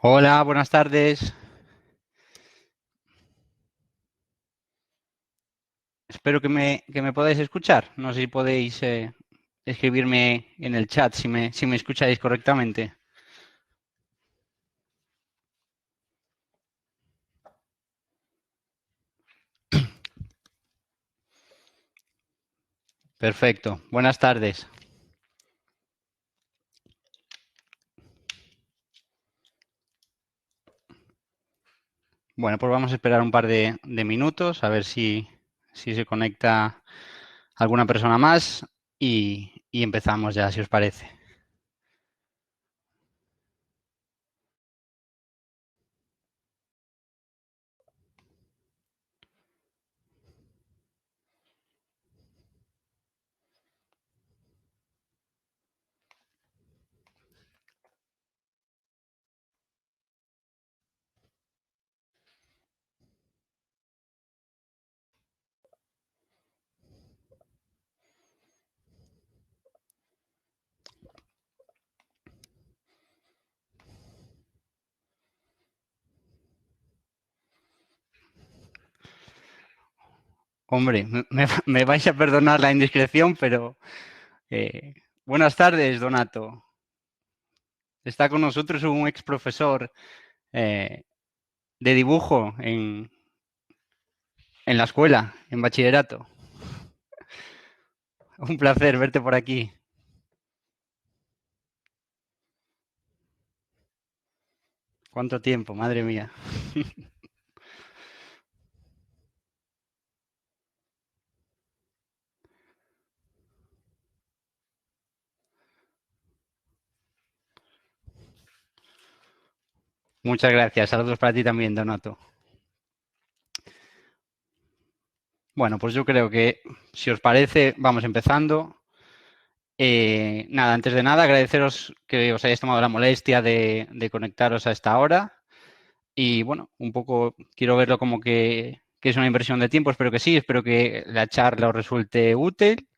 Hola, buenas tardes. Espero que me podáis escuchar. No sé si podéis escribirme en el chat si me escucháis correctamente. Perfecto. Buenas tardes. Bueno, pues vamos a esperar un par de minutos a ver si se conecta alguna persona más y empezamos ya, si os parece. Hombre, me vais a perdonar la indiscreción, pero buenas tardes, Donato. Está con nosotros un ex profesor eh, de dibujo en la escuela, en bachillerato. Un placer verte por aquí. ¿Cuánto tiempo? Madre mía. Muchas gracias. Saludos para ti también, Donato. Bueno, pues yo creo que, si os parece, vamos empezando. Nada, antes de nada, agradeceros que os hayáis tomado la molestia de conectaros a esta hora. Y bueno, un poco quiero verlo como que es una inversión de tiempo. Espero que sí, espero que la charla os resulte útil.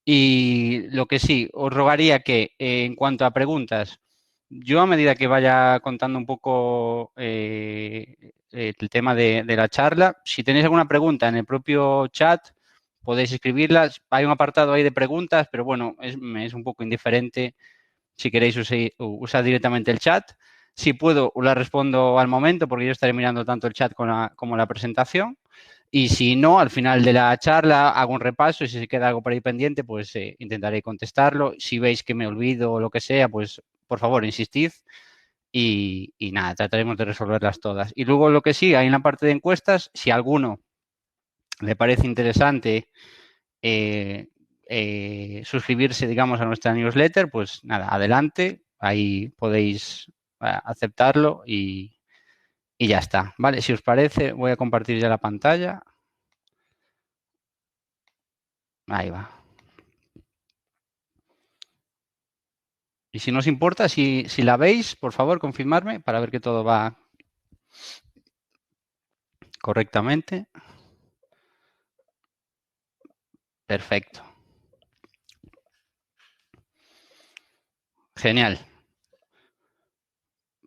Y lo que sí, os rogaría que en cuanto a preguntas, yo a medida que vaya contando un poco el tema de la charla, si tenéis alguna pregunta en el propio chat, podéis escribirlas. Hay un apartado ahí de preguntas, pero bueno, me es un poco indiferente si queréis usar directamente el chat. Si puedo, os la respondo al momento, porque yo estaré mirando tanto el chat como la presentación. Y si no, al final de la charla hago un repaso y si se queda algo por ahí pendiente, pues intentaré contestarlo. Si veis que me olvido o lo que sea, pues por favor insistid y nada, trataremos de resolverlas todas. Y luego lo que sí, hay en la parte de encuestas, si a alguno le parece interesante eh, suscribirse, digamos, a nuestra newsletter, pues nada, adelante, ahí podéis aceptarlo y ya está. Vale, si os parece, voy a compartir ya la pantalla. Ahí va. Y si no os importa, si la veis, por favor, confirmarme para ver que todo va correctamente. Perfecto. Genial.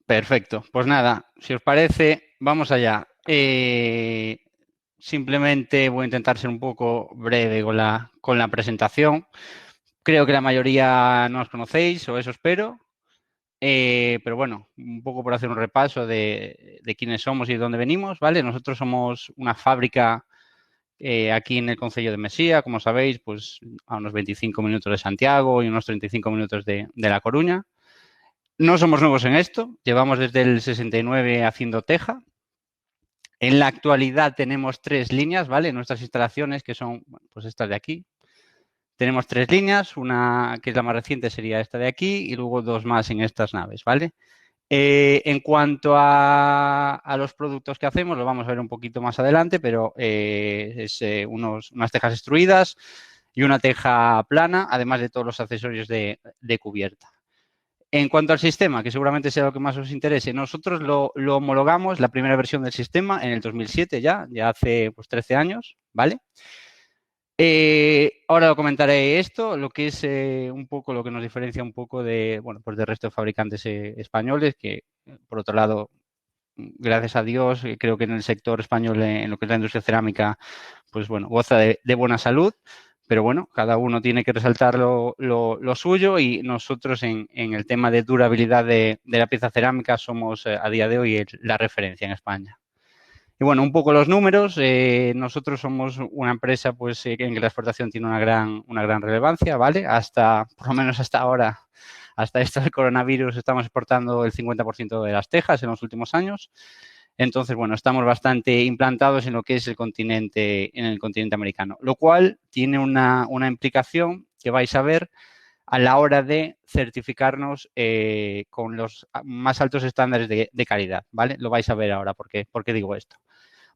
Perfecto. Pues nada, si os parece, vamos allá. Simplemente voy a intentar ser un poco breve con la presentación. Creo que la mayoría no os conocéis, o eso espero. Pero bueno, un poco por hacer un repaso de quiénes somos y de dónde venimos, ¿vale? Nosotros somos una fábrica aquí en el concello de Mesía, como sabéis, pues a unos 25 minutos de Santiago y unos 35 minutos de La Coruña. No somos nuevos en esto, llevamos desde el 69 haciendo teja. En la actualidad tenemos 3 líneas, ¿vale? Nuestras instalaciones, que son, bueno, pues estas de aquí. Tenemos 3 líneas, una que es la más reciente sería esta de aquí y luego 2 más en estas naves, ¿vale? En cuanto a los productos que hacemos, lo vamos a ver un poquito más adelante, pero es unas tejas extruidas y una teja plana, además de todos los accesorios de cubierta. En cuanto al sistema, que seguramente sea lo que más os interese, nosotros lo homologamos, la primera versión del sistema, en el 2007 ya hace pues 13 años, ¿vale? Ahora lo comentaré esto, lo que es un poco lo que nos diferencia un poco de, bueno, pues del resto de fabricantes españoles, que por otro lado, gracias a Dios, creo que en el sector español, en lo que es la industria cerámica, pues bueno, goza de buena salud, pero bueno, cada uno tiene que resaltar lo suyo y nosotros en el tema de durabilidad de la pieza cerámica somos a día de hoy la referencia en España. Y bueno, un poco los números. Nosotros somos una empresa pues, en que la exportación tiene una gran relevancia, ¿vale? Hasta, por lo menos hasta ahora, hasta esto del coronavirus, estamos exportando el 50% de las tejas en los últimos años. Entonces, bueno, estamos bastante implantados en lo que es en el continente americano, lo cual tiene una implicación que vais a ver a la hora de certificarnos con los más altos estándares de calidad, ¿vale? Lo vais a ver ahora, por qué digo esto.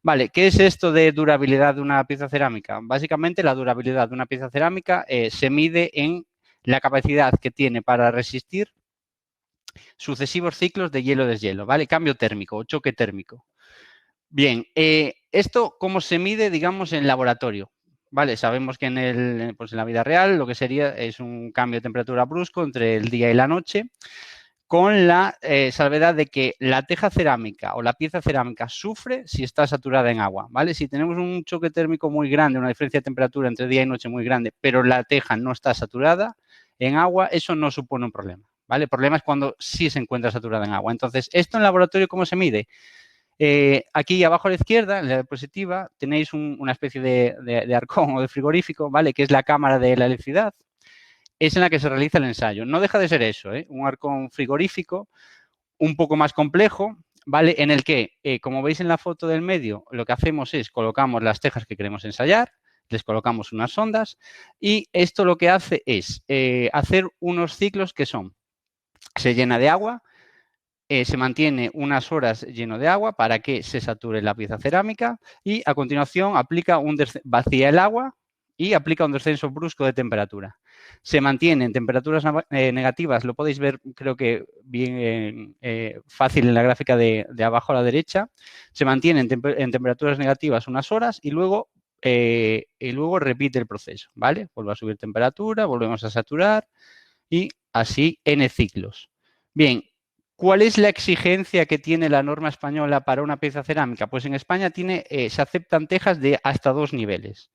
Vale, ¿qué es esto de durabilidad de una pieza cerámica? Básicamente, la durabilidad de una pieza cerámica se mide en la capacidad que tiene para resistir sucesivos ciclos de hielo-deshielo, ¿vale? Cambio térmico o choque térmico. Bien, ¿esto cómo se mide, digamos, en laboratorio? Vale, sabemos que pues en la vida real lo que sería es un cambio de temperatura brusco entre el día y la noche, con la salvedad de que la teja cerámica o la pieza cerámica sufre si está saturada en agua, ¿vale? Si tenemos un choque térmico muy grande, una diferencia de temperatura entre día y noche muy grande, pero la teja no está saturada en agua, eso no supone un problema, ¿vale? El problema es cuando sí se encuentra saturada en agua. Entonces, ¿esto en laboratorio cómo se mide? Aquí abajo a la izquierda, en la diapositiva, tenéis una especie de arcón o de frigorífico, ¿vale? Que es la cámara de la electricidad. Es en la que se realiza el ensayo. No deja de ser eso, ¿eh? Un arcón frigorífico un poco más complejo, ¿vale? En el que, como veis en la foto del medio, lo que hacemos es colocamos las tejas que queremos ensayar, les colocamos unas sondas y esto lo que hace es hacer unos ciclos que son, se llena de agua, se mantiene unas horas lleno de agua para que se sature la pieza cerámica y a continuación vacía el agua y aplica un descenso brusco de temperatura. Se mantiene en temperaturas negativas, lo podéis ver creo que bien fácil en la gráfica de abajo a la derecha, se mantiene en temperaturas negativas unas horas y luego repite el proceso, ¿vale? Vuelve a subir temperatura, volvemos a saturar y así n ciclos. Bien, ¿cuál es la exigencia que tiene la norma española para una pieza cerámica? Pues en España se aceptan tejas de hasta 2 niveles.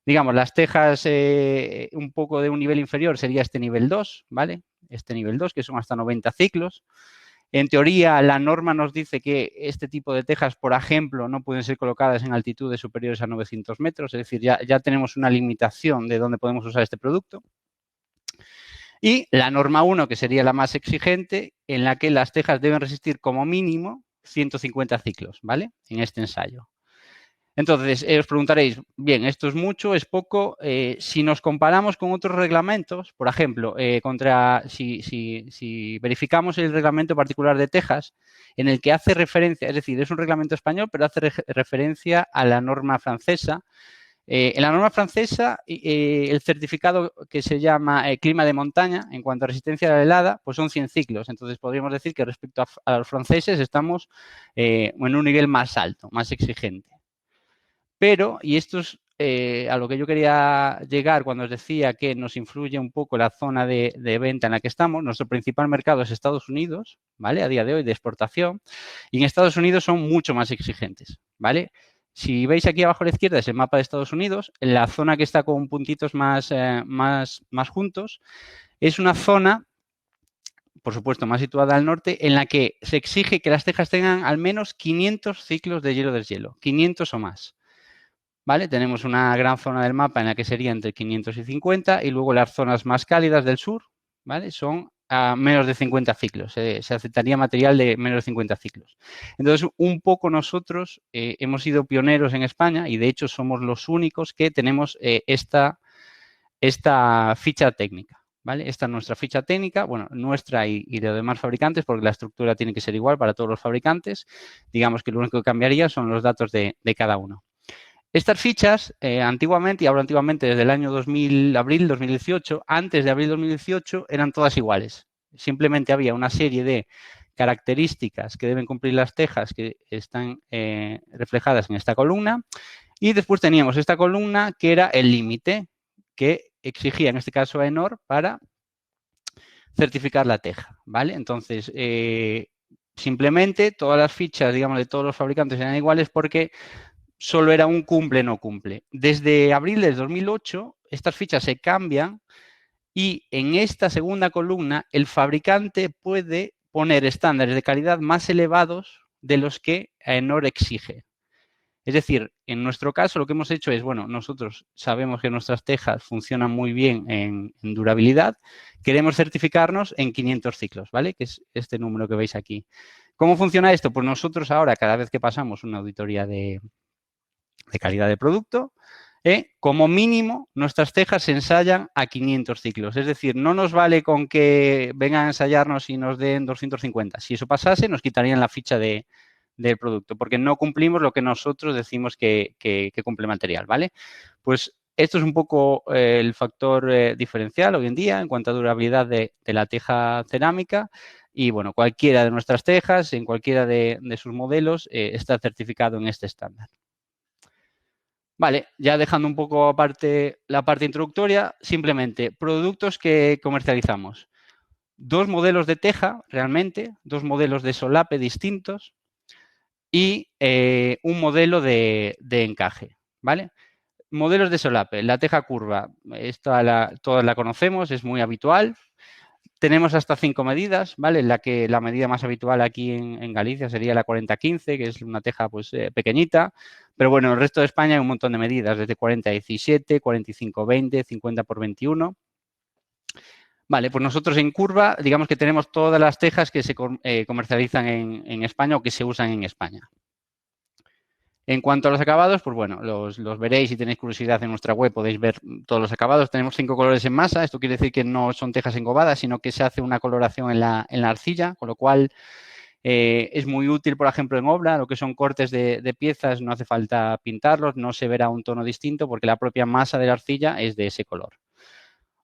Digamos, las tejas un poco de un nivel inferior sería este nivel 2, ¿vale? Este nivel 2, que son hasta 90 ciclos. En teoría, la norma nos dice que este tipo de tejas, por ejemplo, no pueden ser colocadas en altitudes superiores a 900 metros, es decir, ya tenemos una limitación de dónde podemos usar este producto. Y la norma 1, que sería la más exigente, en la que las tejas deben resistir como mínimo 150 ciclos, ¿vale? En este ensayo. Entonces, os preguntaréis, bien, ¿esto es mucho, es poco? Si nos comparamos con otros reglamentos, por ejemplo, si verificamos el reglamento particular de Texas, en el que hace referencia, es decir, es un reglamento español, pero hace referencia a la norma francesa. En la norma francesa, el certificado que se llama clima de montaña, en cuanto a resistencia a la helada, pues son 100 ciclos. Entonces, podríamos decir que respecto a los franceses estamos en un nivel más alto, más exigente. Pero, y esto es a lo que yo quería llegar cuando os decía que nos influye un poco la zona de venta en la que estamos, nuestro principal mercado es Estados Unidos, ¿vale? A día de hoy de exportación, y en Estados Unidos son mucho más exigentes, ¿vale? Si veis aquí abajo a la izquierda es el mapa de Estados Unidos, en la zona que está con puntitos más juntos, es una zona, por supuesto, más situada al norte, en la que se exige que las tejas tengan al menos 500 ciclos de hielo-deshielo, 500 o más. ¿Vale? Tenemos una gran zona del mapa en la que sería entre 500 y 50 y luego las zonas más cálidas del sur, ¿vale? Son a menos de 50 ciclos. Se aceptaría material de menos de 50 ciclos. Entonces, un poco nosotros hemos sido pioneros en España y de hecho somos los únicos que tenemos esta ficha técnica. ¿Vale? Esta es nuestra ficha técnica, bueno, nuestra y de los demás fabricantes, porque la estructura tiene que ser igual para todos los fabricantes. Digamos que lo único que cambiaría son los datos de cada uno. Estas fichas, antiguamente, y hablo antiguamente desde el año abril 2018, antes de abril 2018 eran todas iguales. Simplemente había una serie de características que deben cumplir las tejas que están reflejadas en esta columna Y después teníamos esta columna que era el límite que exigía, en este caso, AENOR para certificar la teja, ¿vale? Entonces, simplemente todas las fichas, digamos, de todos los fabricantes eran iguales porque solo era un cumple-no cumple. Desde abril del 2008, estas fichas se cambian y en esta segunda columna el fabricante puede poner estándares de calidad más elevados de los que AENOR exige. Es decir, en nuestro caso lo que hemos hecho es, bueno, nosotros sabemos que nuestras tejas funcionan muy bien en durabilidad, queremos certificarnos en 500 ciclos, ¿vale? Que es este número que veis aquí. ¿Cómo funciona esto? Pues nosotros ahora, cada vez que pasamos una auditoría de calidad de producto, como mínimo nuestras tejas se ensayan a 500 ciclos. Es decir, no nos vale con que vengan a ensayarnos y nos den 250. Si eso pasase, nos quitarían la ficha del producto, porque no cumplimos lo que nosotros decimos que cumple material, ¿vale? Pues esto es un poco el factor diferencial hoy en día en cuanto a durabilidad de la teja cerámica. Y, bueno, cualquiera de nuestras tejas, en cualquiera de sus modelos, está certificado en este estándar. Vale, ya dejando un poco aparte la parte introductoria, simplemente productos que comercializamos. 2 modelos de teja, realmente, 2 modelos de solape distintos y un modelo de encaje, ¿vale? Modelos de solape, la teja curva, todas la conocemos, es muy habitual. Tenemos hasta 5 medidas, ¿vale? La medida más habitual aquí en Galicia sería la 40-15, que es una teja pues pequeñita, pero bueno, en el resto de España hay un montón de medidas, desde 40-17, 45-20, 50-21. Vale, pues nosotros en curva, digamos que tenemos todas las tejas que se comercializan en España o que se usan en España. En cuanto a los acabados, pues bueno, los veréis si tenéis curiosidad en nuestra web, podéis ver todos los acabados. Tenemos 5 colores en masa, esto quiere decir que no son tejas engobadas, sino que se hace una coloración en la arcilla, con lo cual es muy útil, por ejemplo, en obra, lo que son cortes de piezas, no hace falta pintarlos, no se verá un tono distinto porque la propia masa de la arcilla es de ese color.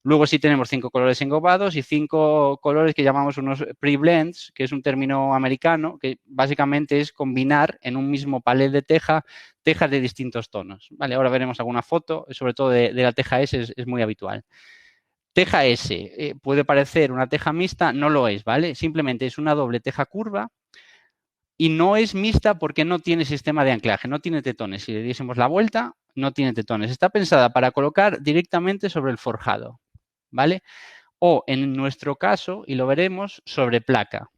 Luego sí tenemos 5 colores engobados y 5 colores que llamamos unos pre-blends, que es un término americano, que básicamente es combinar en un mismo palet de tejas de distintos tonos. Vale, ahora veremos alguna foto, sobre todo de la teja S, es muy habitual. Teja S puede parecer una teja mixta, no lo es, ¿vale? Simplemente es una doble teja curva y no es mixta porque no tiene sistema de anclaje, no tiene tetones. Si le diésemos la vuelta, no tiene tetones. Está pensada para colocar directamente sobre el forjado, ¿vale? O en nuestro caso, y lo veremos, sobre placa.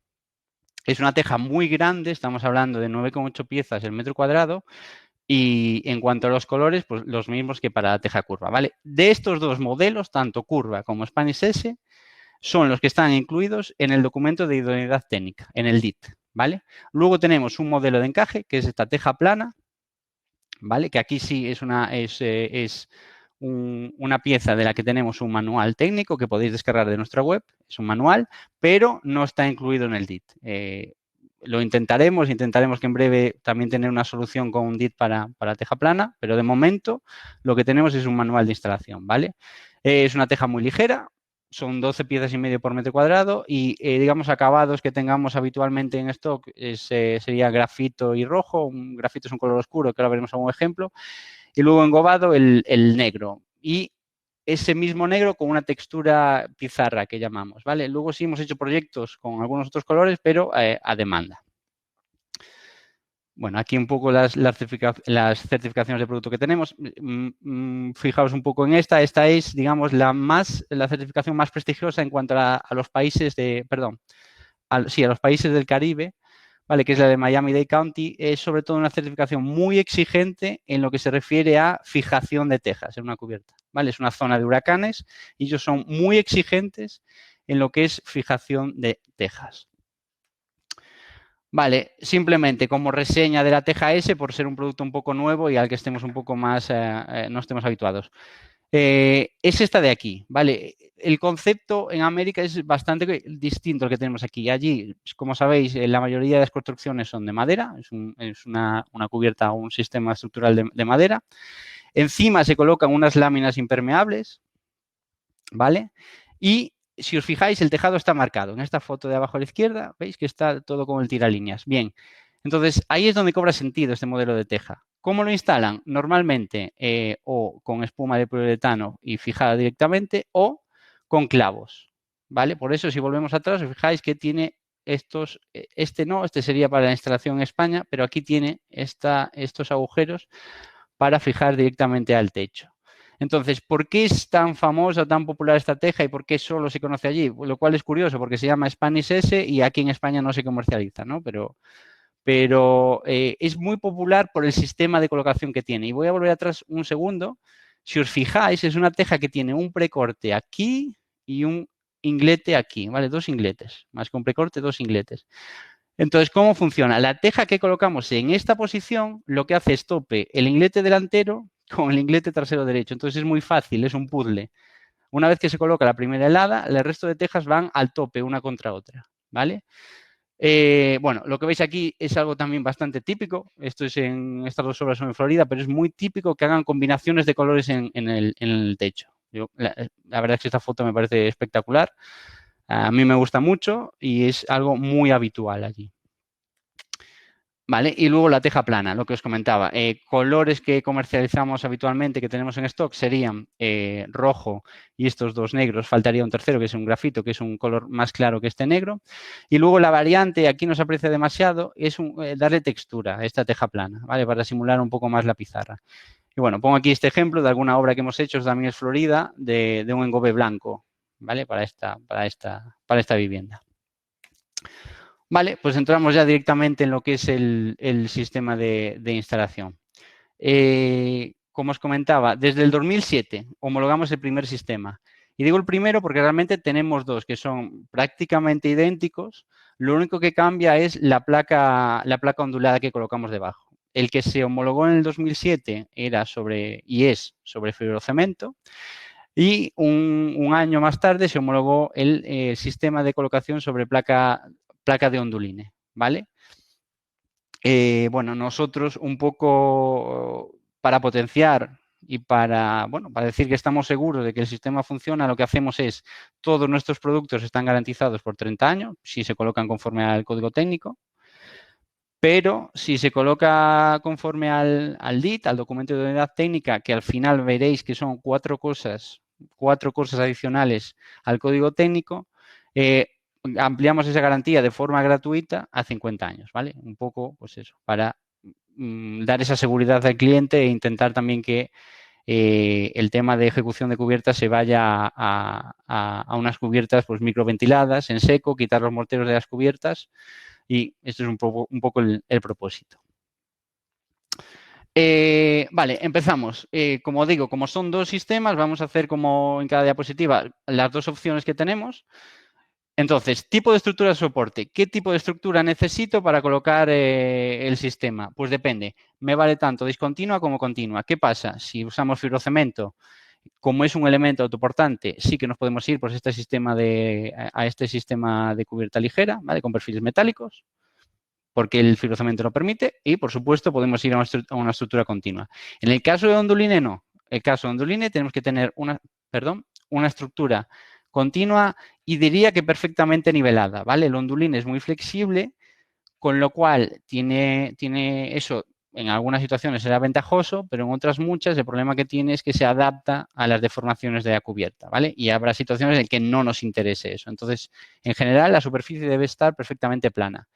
Es una teja muy grande, estamos hablando de 9,8 piezas el metro cuadrado, y en cuanto a los colores, pues los mismos que para la teja curva, ¿vale? De estos dos modelos, tanto curva como Spanish S, son los que están incluidos en el documento de idoneidad técnica, en el DIT, ¿vale? Luego tenemos un modelo de encaje, que es esta teja plana, ¿vale? Que aquí sí es una pieza de la que tenemos un manual técnico que podéis descargar de nuestra web, es un manual, pero no está incluido en el DIT. Lo intentaremos que en breve también tener una solución con un DIT para teja plana, pero de momento lo que tenemos es un manual de instalación, ¿vale? Es una teja muy ligera, son 12 piezas y medio por metro cuadrado y, digamos, acabados que tengamos habitualmente en stock sería grafito y rojo. Un grafito es un color oscuro, que ahora veremos algún ejemplo, y luego engobado el negro. Y ese mismo negro con una textura pizarra que llamamos, ¿vale? Luego sí hemos hecho proyectos con algunos otros colores, pero a demanda. Bueno, aquí un poco las certificaciones de producto que tenemos. Fijaos un poco en esta. Esta es, digamos, la certificación más prestigiosa en cuanto a los países a los países del Caribe, ¿vale? Que es la de Miami-Dade County. Es sobre todo una certificación muy exigente en lo que se refiere a fijación de tejas en una cubierta, ¿vale? Es una zona de huracanes y ellos son muy exigentes en lo que es fijación de tejas. Vale, simplemente como reseña de la teja S, por ser un producto un poco nuevo y al que estemos un poco más, no estemos habituados. Es esta de aquí, ¿vale? El concepto en América es bastante distinto al que tenemos aquí. Allí, como sabéis, la mayoría de las construcciones son de madera, es una cubierta o un sistema estructural de madera. Encima se colocan unas láminas impermeables, ¿vale? Y si os fijáis, el tejado está marcado. En esta foto de abajo a la izquierda, veis que está todo como el tiralíneas. Bien, entonces ahí es donde cobra sentido este modelo de teja. ¿Cómo lo instalan? Normalmente o con espuma de poliuretano y fijada directamente o con clavos, ¿vale? Por eso, si volvemos atrás, os fijáis que tiene estos, este no, este sería para la instalación en España, pero aquí tiene estos agujeros para fijar directamente al techo. Entonces, ¿por qué es tan famosa, tan popular esta teja y por qué solo se conoce allí? Lo cual es curioso, porque se llama Spanish S y aquí en España no se comercializa, ¿no? Pero es muy popular por el sistema de colocación que tiene. Y voy a volver atrás un segundo. Si os fijáis, es una teja que tiene un precorte aquí y un inglete aquí, ¿vale? Dos ingletes, más que un precorte, dos ingletes. Entonces, ¿cómo funciona? La teja que colocamos en esta posición lo que hace es tope el inglete delantero con el inglete trasero derecho. Entonces es muy fácil, es un puzzle. Una vez que se coloca la primera helada, el resto de tejas van al tope una contra otra, ¿vale? Bueno, lo que veis aquí es algo también bastante típico. Esto es estas dos obras son en Florida, pero es muy típico que hagan combinaciones de colores en el techo. La verdad es que esta foto me parece espectacular. A mí me gusta mucho y es algo muy habitual allí. ¿Vale? Y luego la teja plana, lo que os comentaba. Colores que comercializamos habitualmente, que tenemos en stock, serían rojo y estos dos negros. Faltaría un tercero, que es un grafito, que es un color más claro que este negro. Y luego la variante, aquí no se aprecia demasiado, es darle textura a esta teja plana, ¿vale? Para simular un poco más la pizarra. Y bueno, pongo aquí este ejemplo de alguna obra que hemos hecho, también es Florida, de un engobe blanco, ¿vale? Para esta vivienda. Vale, pues entramos ya directamente en lo que es el sistema de instalación. Como os comentaba, desde el 2007 homologamos el primer sistema. Y digo el primero porque realmente tenemos dos que son prácticamente idénticos. Lo único que cambia es la placa ondulada que colocamos debajo. El que se homologó en el 2007 era y es sobre fibrocemento. Y un año más tarde se homologó el sistema de colocación sobre placa de onduline, ¿vale? Bueno, nosotros un poco para potenciar y para decir que estamos seguros de que el sistema funciona, lo que hacemos es todos nuestros productos están garantizados por 30 años, si se colocan conforme al código técnico, pero si se coloca conforme al DIT, al documento de unidad técnica, que al final veréis que son cuatro cosas adicionales al código técnico, ampliamos esa garantía de forma gratuita a 50 años, ¿vale? Un poco, pues eso, para dar esa seguridad al cliente e intentar también que el tema de ejecución de cubiertas se vaya a unas cubiertas pues microventiladas, en seco, quitar los morteros de las cubiertas y esto es un poco el propósito. Vale, empezamos. Como digo, como son dos sistemas, vamos a hacer como en cada diapositiva las dos opciones que tenemos. Entonces, tipo de estructura de soporte. ¿Qué tipo de estructura necesito para colocar el sistema? Pues depende. Me vale tanto discontinua como continua. ¿Qué pasa? Si usamos fibrocemento, como es un elemento autoportante, sí que nos podemos ir por este sistema a este sistema de cubierta ligera, ¿vale? Con perfiles metálicos, porque el fibrocemento lo permite. Y, por supuesto, podemos ir a una estructura continua. En el caso de onduline, no. En el caso de onduline tenemos que tener una estructura continua y diría que perfectamente nivelada, ¿vale? El onduline es muy flexible, con lo cual tiene eso, en algunas situaciones será ventajoso, pero en otras muchas el problema que tiene es que se adapta a las deformaciones de la cubierta, ¿vale? Y habrá situaciones en que no nos interese eso. Entonces, en general, la superficie debe estar perfectamente plana.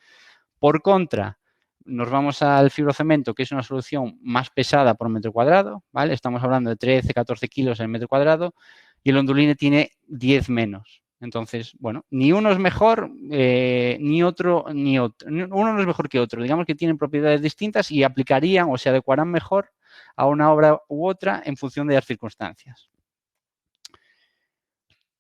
Por contra, nos vamos al fibrocemento, que es una solución más pesada por metro cuadrado, ¿vale? Estamos hablando de 13, 14 kilos en metro cuadrado y el onduline tiene 10 menos. Entonces, bueno, ni uno es mejor, ni otro. Uno no es mejor que otro. Digamos que tienen propiedades distintas y aplicarían o se adecuarán mejor a una obra u otra en función de las circunstancias.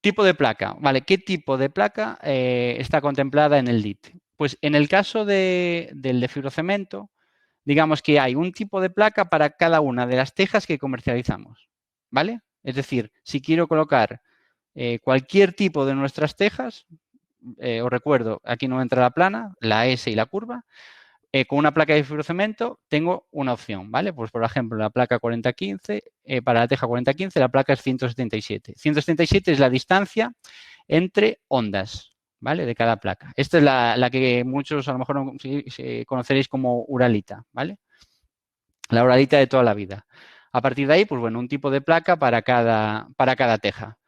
Tipo de placa, ¿vale? ¿Qué tipo de placa está contemplada en el DIT? Pues en el caso del de fibrocemento, digamos que hay un tipo de placa para cada una de las tejas que comercializamos, ¿vale? Es decir, si quiero colocar cualquier tipo de nuestras tejas, os recuerdo, aquí no entra la plana, la S y la curva, con una placa de fibrocemento tengo una opción, ¿vale? Pues, por ejemplo, la placa 4015, para la teja 4015, la placa es 177. 177 es la distancia entre ondas, ¿vale? De cada placa. Esta es la que muchos a lo mejor conoceréis como uralita, ¿vale? la uralita de toda la vida. A partir de ahí, pues bueno, un tipo de placa para cada teja.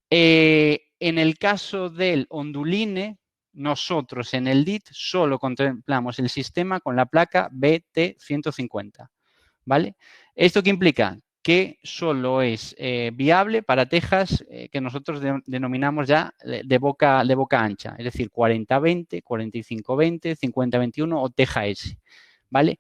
En el caso del onduline, nosotros en el DIT solo contemplamos el sistema con la placa BT150, ¿vale? ¿Esto qué implica? Que solo es viable para tejas que nosotros denominamos ya de boca ancha, es decir, 40-20, 45-20, 50-21 o teja S, ¿vale?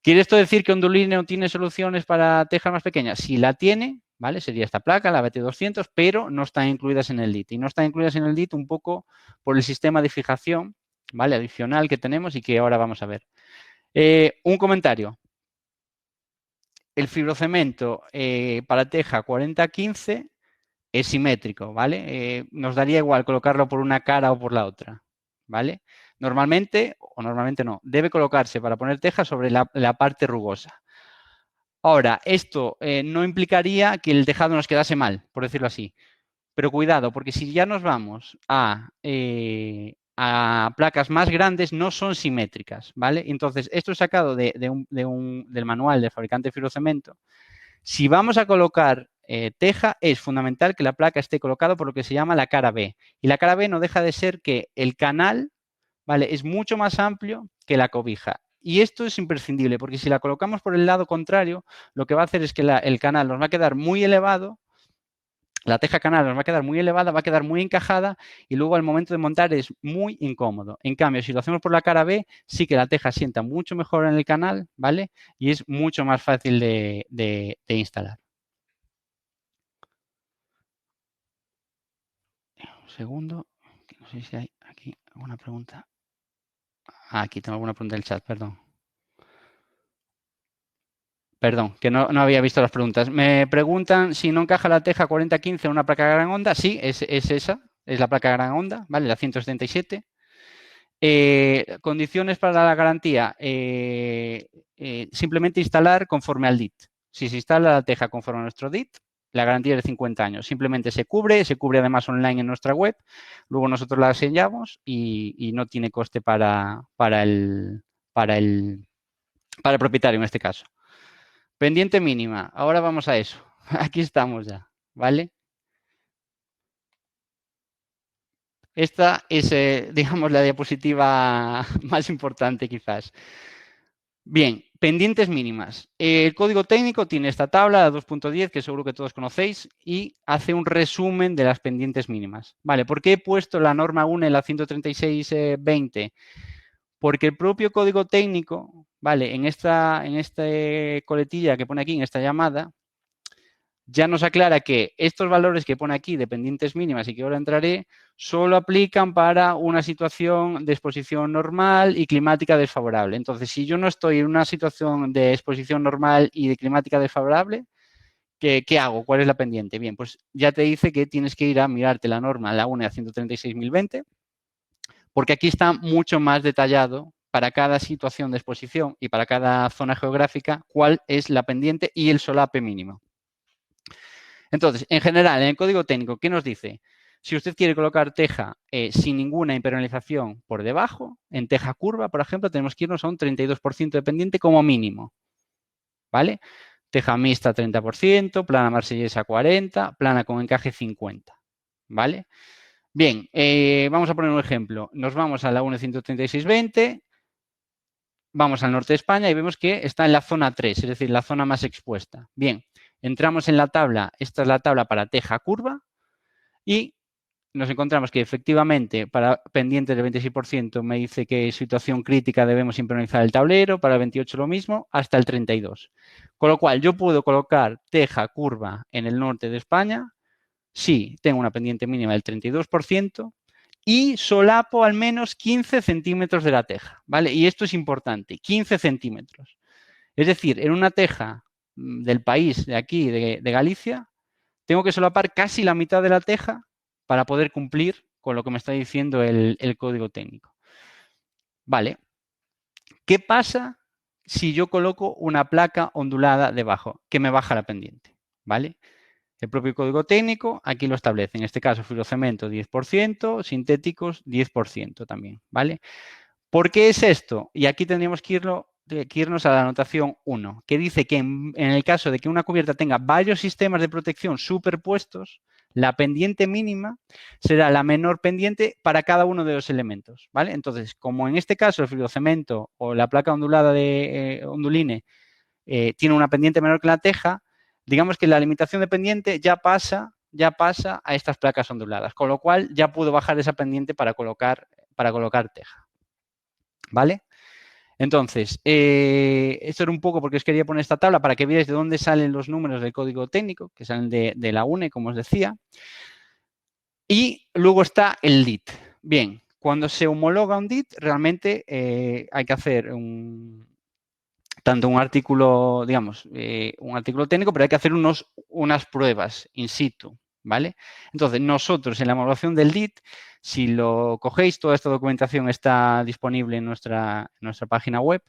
¿Quiere esto decir que Onduline no tiene soluciones para tejas más pequeñas? Sí la tiene, ¿vale? Sería esta placa, la BT200, pero no están incluidas en el DIT. Y no están incluidas en el DIT un poco por el sistema de fijación, ¿vale? Adicional que tenemos y que ahora vamos a ver. Un comentario. El fibrocemento para teja 40-15 es simétrico, ¿vale? Nos daría igual colocarlo por una cara o por la otra, ¿vale? Normalmente, o normalmente no, debe colocarse para poner teja sobre la parte rugosa. Ahora, esto no implicaría que el tejado nos quedase mal, por decirlo así. Pero cuidado, porque si ya nos vamos a placas más grandes, no son simétricas, ¿vale? Entonces, esto es sacado del manual del fabricante de fibrocemento. Si vamos a colocar teja, es fundamental que la placa esté colocada por lo que se llama la cara B. Y la cara B no deja de ser que el canal, ¿vale? Es mucho más amplio que la cobija. Y esto es imprescindible, porque si la colocamos por el lado contrario, lo que va a hacer es que el canal nos va a quedar muy elevado, la teja canal nos va a quedar muy elevada, va a quedar muy encajada y luego al momento de montar es muy incómodo. En cambio, si lo hacemos por la cara B, sí que la teja sienta mucho mejor en el canal, ¿vale? Y es mucho más fácil de instalar. Un segundo, no sé si hay aquí alguna pregunta. Aquí tengo alguna pregunta del chat, perdón. Perdón, que no había visto las preguntas. Me preguntan si no encaja la teja 4015 en una placa gran onda. Sí, es esa, es la placa gran onda, ¿vale? La 177. Condiciones para la garantía. Simplemente instalar conforme al DIT. Si se instala la teja conforme a nuestro DIT, la garantía es de 50 años. Simplemente se cubre además online en nuestra web. Luego nosotros la sellamos y no tiene coste para el propietario en este caso. Pendiente mínima. Ahora vamos a eso. Aquí estamos ya, ¿vale? Esta es, digamos, la diapositiva más importante quizás. Bien, pendientes mínimas. El código técnico tiene esta tabla, la 2.10, que seguro que todos conocéis, y hace un resumen de las pendientes mínimas. Vale, ¿por qué he puesto la norma 1 en la 136.20? Porque el propio código técnico, vale, en esta coletilla que pone aquí, en esta llamada, ya nos aclara que estos valores que pone aquí de pendientes mínimas y que ahora entraré, solo aplican para una situación de exposición normal y climática desfavorable. Entonces, si yo no estoy en una situación de exposición normal y de climática desfavorable, ¿qué hago? ¿Cuál es la pendiente? Bien, pues ya te dice que tienes que ir a mirarte la norma, la UNE a 136.020, porque aquí está mucho más detallado para cada situación de exposición y para cada zona geográfica cuál es la pendiente y el solape mínimo. Entonces, en general, en el código técnico, ¿qué nos dice? Si usted quiere colocar teja sin ninguna impermeabilización por debajo, en teja curva, por ejemplo, tenemos que irnos a un 32% de pendiente como mínimo, ¿vale? Teja mixta 30%, plana marsellesa 40%, plana con encaje 50%, ¿vale? Bien, vamos a poner un ejemplo. Nos vamos a la 1.136.20, vamos al norte de España y vemos que está en la zona 3, es decir, la zona más expuesta. Bien, entramos en la tabla, esta es la tabla para teja curva y nos encontramos que efectivamente para pendientes del 26% me dice que situación crítica debemos impermeabilizar el tablero, para el 28% lo mismo, hasta el 32%. Con lo cual yo puedo colocar teja curva en el norte de España si tengo una pendiente mínima del 32% y solapo al menos 15 centímetros de la teja, ¿vale? Y esto es importante, 15 centímetros. Es decir, en una teja del país, de aquí, de Galicia, tengo que solapar casi la mitad de la teja para poder cumplir con lo que me está diciendo el código técnico. Vale. ¿Qué pasa si yo coloco una placa ondulada debajo? Que me baja la pendiente, ¿vale? El propio código técnico aquí lo establece. En este caso, fibrocemento 10%, sintéticos 10% también, ¿vale? ¿Por qué es esto? Y aquí tendríamos que irlo que irnos a la anotación 1, que dice que en el caso de que una cubierta tenga varios sistemas de protección superpuestos, la pendiente mínima será la menor pendiente para cada uno de los elementos, ¿vale? Entonces, como en este caso el fibrocemento o la placa ondulada de onduline tiene una pendiente menor que la teja, digamos que la limitación de pendiente ya pasa a estas placas onduladas, con lo cual ya puedo bajar esa pendiente para colocar teja, ¿vale? Entonces, esto era un poco porque os quería poner esta tabla para que veáis de dónde salen los números del código técnico, que salen de la UNE, como os decía. Y luego está el DIT. Bien, cuando se homologa un DIT, realmente hay que hacer tanto un artículo, digamos, un artículo técnico, pero hay que hacer unas pruebas in situ, ¿vale? Entonces, nosotros en la homologación del DIT, si lo cogéis, toda esta documentación está disponible en nuestra página web.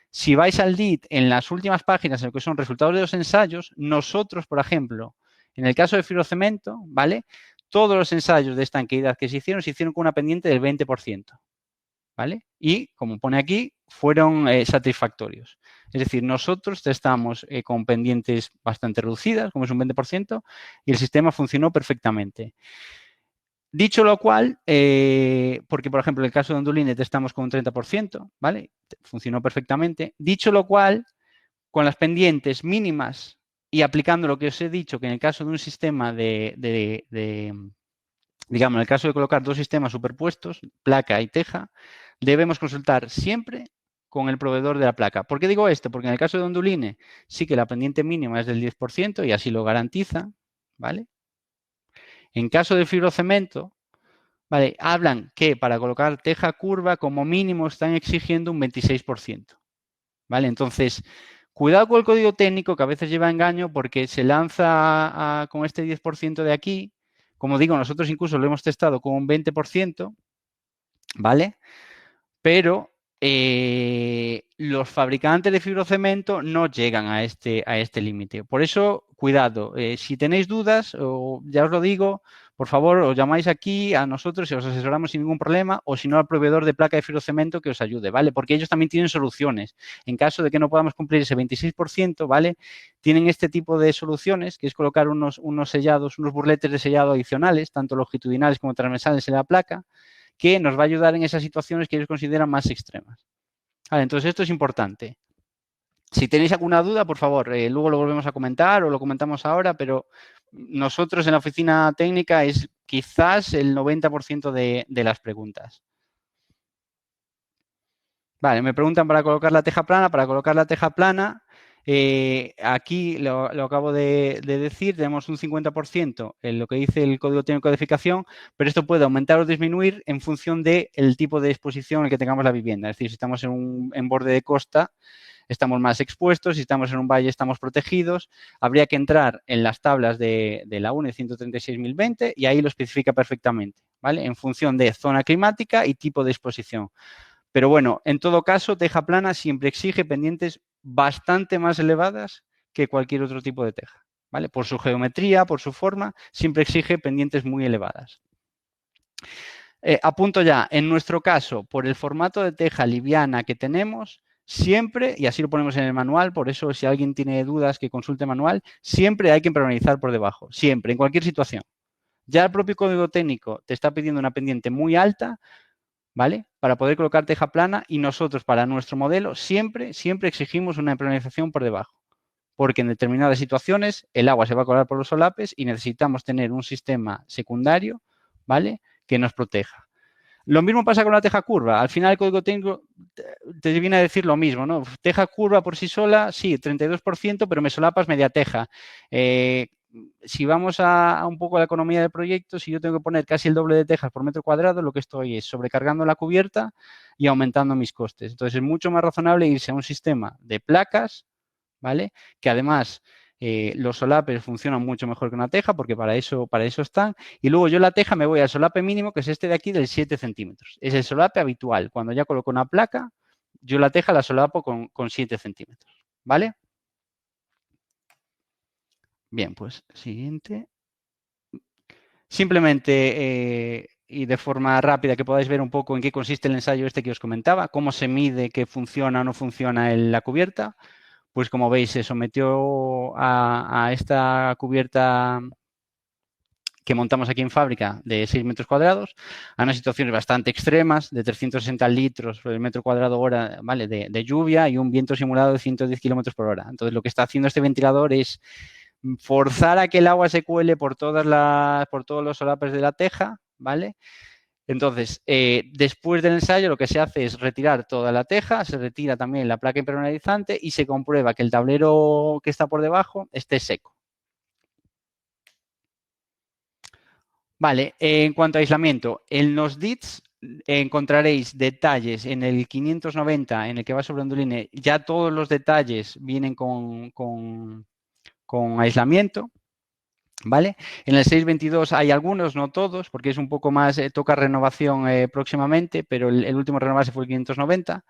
Si vais al DIT, en las últimas páginas, en lo que son resultados de los ensayos, nosotros, por ejemplo, en el caso de fibrocemento, ¿vale? Todos los ensayos de estanqueidad que se hicieron con una pendiente del 20%, ¿vale? Y, como pone aquí, fueron satisfactorios. Es decir, nosotros testamos con pendientes bastante reducidas, como es un 20%, y el sistema funcionó perfectamente. Dicho lo cual, porque por ejemplo en el caso de Onduline testamos con un 30%, ¿vale? Funcionó perfectamente. Dicho lo cual, con las pendientes mínimas y aplicando lo que os he dicho, que en el caso de un sistema digamos, en el caso de colocar dos sistemas superpuestos, placa y teja, debemos consultar siempre con el proveedor de la placa. ¿Por qué digo esto? Porque en el caso de Onduline sí que la pendiente mínima es del 10% y así lo garantiza, ¿vale? En caso de fibrocemento, vale, hablan que para colocar teja curva como mínimo están exigiendo un 26%. ¿Vale? Entonces, cuidado con el código técnico que a veces lleva engaño porque se lanza con este 10% de aquí. Como digo, nosotros incluso lo hemos testado con un 20%, ¿vale? Pero los fabricantes de fibrocemento no llegan a este límite. Por eso, cuidado. Si tenéis dudas, ya os lo digo, por favor, os llamáis aquí a nosotros y os asesoramos sin ningún problema, o si no, al proveedor de placa de fibrocemento que os ayude, ¿vale? Porque ellos también tienen soluciones. En caso de que no podamos cumplir ese 26%, ¿vale? Tienen este tipo de soluciones, que es colocar unos sellados, unos burletes de sellado adicionales, tanto longitudinales como transversales en la placa, que nos va a ayudar en esas situaciones que ellos consideran más extremas. Vale, entonces esto es importante. Si tenéis alguna duda, por favor, luego lo volvemos a comentar o lo comentamos ahora, pero nosotros en la oficina técnica es quizás el 90% de las preguntas. Vale, me preguntan para colocar la teja plana. Para colocar la teja plana, aquí lo acabo de decir, tenemos un 50% en lo que dice el código técnico de edificación, pero esto puede aumentar o disminuir en función del tipo de exposición en el que tengamos la vivienda. Es decir, si estamos en borde de costa, estamos más expuestos, si estamos en un valle estamos protegidos. Habría que entrar en las tablas de la UNE 136.020 y ahí lo especifica perfectamente, ¿vale? En función de zona climática y tipo de exposición. Pero bueno, en todo caso, teja plana siempre exige pendientes bastante más elevadas que cualquier otro tipo de teja, ¿vale? Por su geometría, por su forma, siempre exige pendientes muy elevadas. Apunto ya, en nuestro caso, por el formato de teja liviana que tenemos, siempre, y así lo ponemos en el manual, por eso si alguien tiene dudas que consulte el manual, siempre hay que impermeabilizar por debajo, siempre, en cualquier situación. Ya el propio código técnico te está pidiendo una pendiente muy alta, ¿vale? Para poder colocar teja plana y nosotros para nuestro modelo siempre exigimos una impermeabilización por debajo. Porque en determinadas situaciones el agua se va a colar por los solapes y necesitamos tener un sistema secundario, ¿vale? Que nos proteja. Lo mismo pasa con la teja curva. Al final el código técnico te viene a decir lo mismo, ¿no? Teja curva por sí sola, sí, 32%, pero me solapas media teja. Si vamos a un poco a la economía del proyecto, si yo tengo que poner casi el doble de tejas por metro cuadrado, lo que estoy es sobrecargando la cubierta y aumentando mis costes. Entonces es mucho más razonable irse a un sistema de placas, ¿vale? Que además los solapes funcionan mucho mejor que una teja porque para eso están. Y luego yo la teja me voy al solape mínimo, que es este de aquí del 7 centímetros. Es el solape habitual. Cuando ya coloco una placa, yo la teja la solapo con 7 centímetros. ¿Vale? Bien, pues siguiente. Simplemente y de forma rápida que podáis ver un poco en qué consiste el ensayo este que os comentaba, cómo se mide que funciona o no funciona la cubierta. Pues como veis, se sometió a esta cubierta que montamos aquí en fábrica de 6 metros cuadrados a unas situaciones bastante extremas de 360 litros por el metro cuadrado hora, ¿vale? de lluvia y un viento simulado de 110 kilómetros por hora. Entonces, lo que está haciendo este ventilador es forzar a que el agua se cuele por todos los solapes de la teja, ¿vale? Entonces, después del ensayo, lo que se hace es retirar toda la teja, se retira también la placa impermeabilizante y se comprueba que el tablero que está por debajo esté seco. Vale, en cuanto a aislamiento, en los DITs encontraréis detalles en el 590, en el que va sobre Onduline, ya todos los detalles vienen con aislamiento. ¿Vale? En el 622 hay algunos, no todos, porque es un poco más, toca renovación próximamente, pero el último renovarse fue el 590.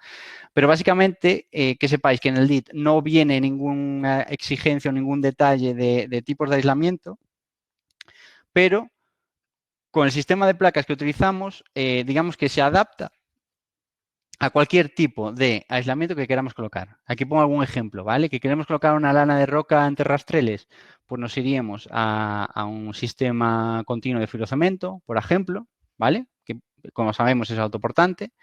Pero básicamente, que sepáis que en el DIT no viene ninguna exigencia o ningún detalle de tipos de aislamiento, pero con el sistema de placas que utilizamos, digamos que se adapta a cualquier tipo de aislamiento que queramos colocar. Aquí pongo algún ejemplo, ¿vale? Que queremos colocar una lana de roca entre rastreles, pues nos iríamos a un sistema continuo de fibrocemento, por ejemplo, ¿vale? Que como sabemos es autoportante.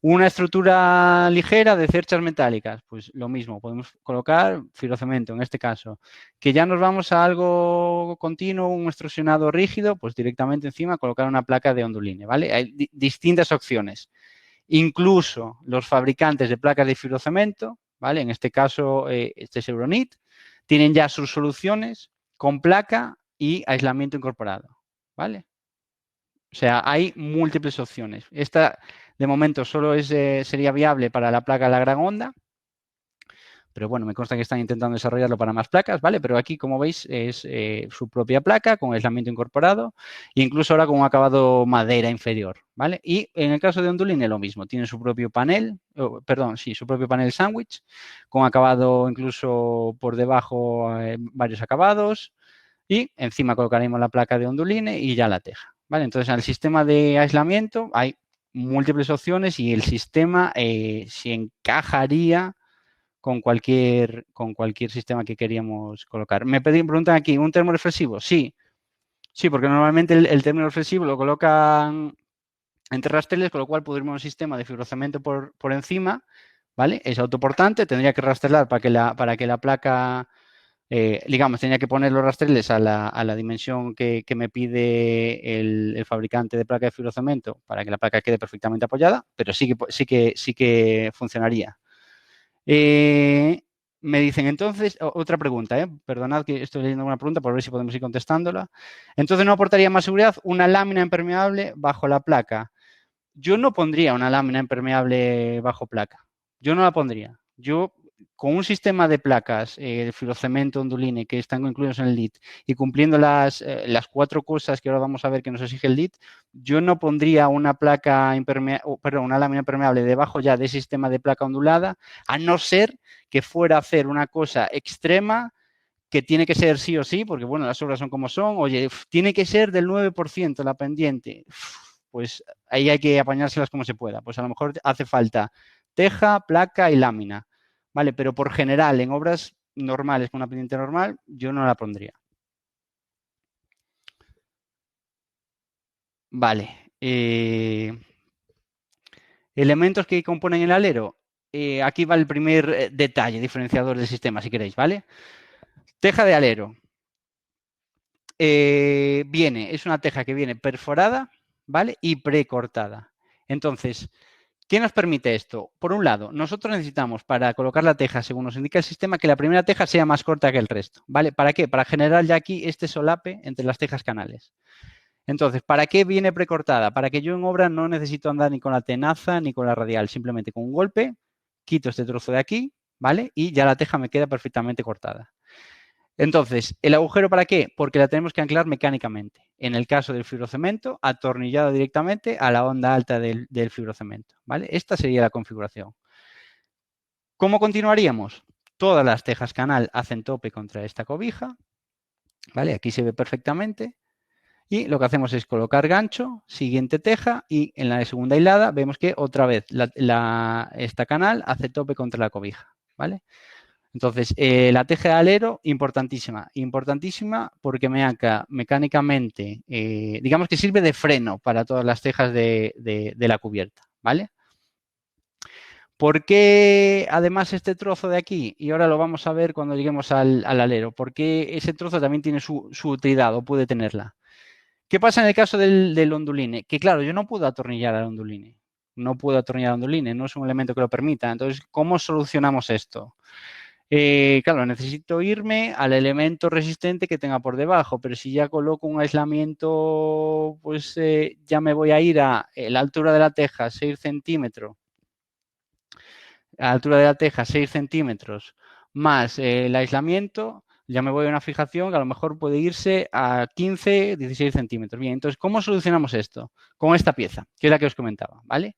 Una estructura ligera de cerchas metálicas, pues lo mismo, podemos colocar fibrocemento en este caso. Que ya nos vamos a algo continuo, un extrusionado rígido, pues directamente encima colocar una placa de Onduline, ¿vale? Hay distintas opciones. Incluso los fabricantes de placas de fibrocemento, ¿vale? En este caso, este es Euronit, tienen ya sus soluciones con placa y aislamiento incorporado, ¿vale? O sea, hay múltiples opciones. Esta, de momento, solo sería viable para la placa de la gran onda, pero bueno, me consta que están intentando desarrollarlo para más placas, ¿vale? Pero aquí, como veis, es su propia placa con aislamiento incorporado e incluso ahora con un acabado madera inferior, ¿vale? Y en el caso de Onduline lo mismo, tiene su propio panel, su propio panel sándwich con acabado incluso por debajo varios acabados y encima colocaremos la placa de Onduline y ya la teja, ¿vale? Entonces, en el sistema de aislamiento hay múltiples opciones y el sistema se encajaría con cualquier sistema que queríamos colocar. Me preguntan aquí, ¿un termoreflexivo? Sí, sí, porque normalmente el termoreflexivo lo colocan entre rastreles, con lo cual podríamos un sistema de fibrocemento por encima, ¿vale? Es autoportante, tendría que rastrelar para que la placa, digamos, tenía que poner los rastreles a la dimensión que me pide el fabricante de placa de fibrocemento para que la placa quede perfectamente apoyada, pero sí que funcionaría. Me dicen, entonces, otra pregunta, perdonad que estoy leyendo una pregunta por ver si podemos ir contestándola. Entonces, ¿no aportaría más seguridad una lámina impermeable bajo la placa? Yo no pondría una lámina impermeable bajo placa. Yo no la pondría. Yo, con un sistema de placas de fibrocemento Onduline que están incluidos en el LIT y cumpliendo las 4 cosas que ahora vamos a ver que nos exige el LIT, yo no pondría una una lámina impermeable debajo ya de ese sistema de placa ondulada, a no ser que fuera a hacer una cosa extrema que tiene que ser sí o sí, porque bueno, las obras son como son. Oye, tiene que ser del 9% la pendiente. Pues ahí hay que apañárselas como se pueda. Pues a lo mejor hace falta teja, placa y lámina, ¿vale? Pero por general, en obras normales con una pendiente normal, yo no la pondría. Vale. Elementos que componen el alero. Aquí va el primer detalle diferenciador del sistema, si queréis, ¿vale? Teja de alero. Es una teja que viene perforada, ¿vale? Y precortada. Entonces, ¿qué nos permite esto? Por un lado, nosotros necesitamos para colocar la teja, según nos indica el sistema, que la primera teja sea más corta que el resto, ¿vale? ¿Para qué? Para generar ya aquí este solape entre las tejas canales. Entonces, ¿para qué viene precortada? Para que yo en obra no necesito andar ni con la tenaza ni con la radial, simplemente con un golpe quito este trozo de aquí, ¿vale? Y ya la teja me queda perfectamente cortada. Entonces, ¿el agujero para qué? Porque la tenemos que anclar mecánicamente. En el caso del fibrocemento, atornillado directamente a la onda alta del fibrocemento, ¿vale? Esta sería la configuración. ¿Cómo continuaríamos? Todas las tejas canal hacen tope contra esta cobija, ¿vale? Aquí se ve perfectamente. Y lo que hacemos es colocar gancho, siguiente teja y en la segunda hilada vemos que otra vez esta canal hace tope contra la cobija, ¿vale? Entonces, la teja de alero, importantísima. Importantísima porque mecánicamente, digamos que sirve de freno para todas las tejas de la cubierta, ¿vale? ¿Por qué además este trozo de aquí? Y ahora lo vamos a ver cuando lleguemos al alero. ¿Por qué ese trozo también tiene su utilidad o puede tenerla? ¿Qué pasa en el caso del onduline? Que claro, yo no puedo atornillar al onduline. No puedo atornillar al onduline, no es un elemento que lo permita. Entonces, ¿cómo solucionamos esto? Claro, necesito irme al elemento resistente que tenga por debajo, pero si ya coloco un aislamiento, pues ya me voy a ir a la altura de la teja, 6 centímetros, a la altura de la teja, 6 centímetros, más el aislamiento, ya me voy a una fijación que a lo mejor puede irse a 15, 16 centímetros. Bien, entonces, ¿cómo solucionamos esto? Con esta pieza, que es la que os comentaba, ¿vale?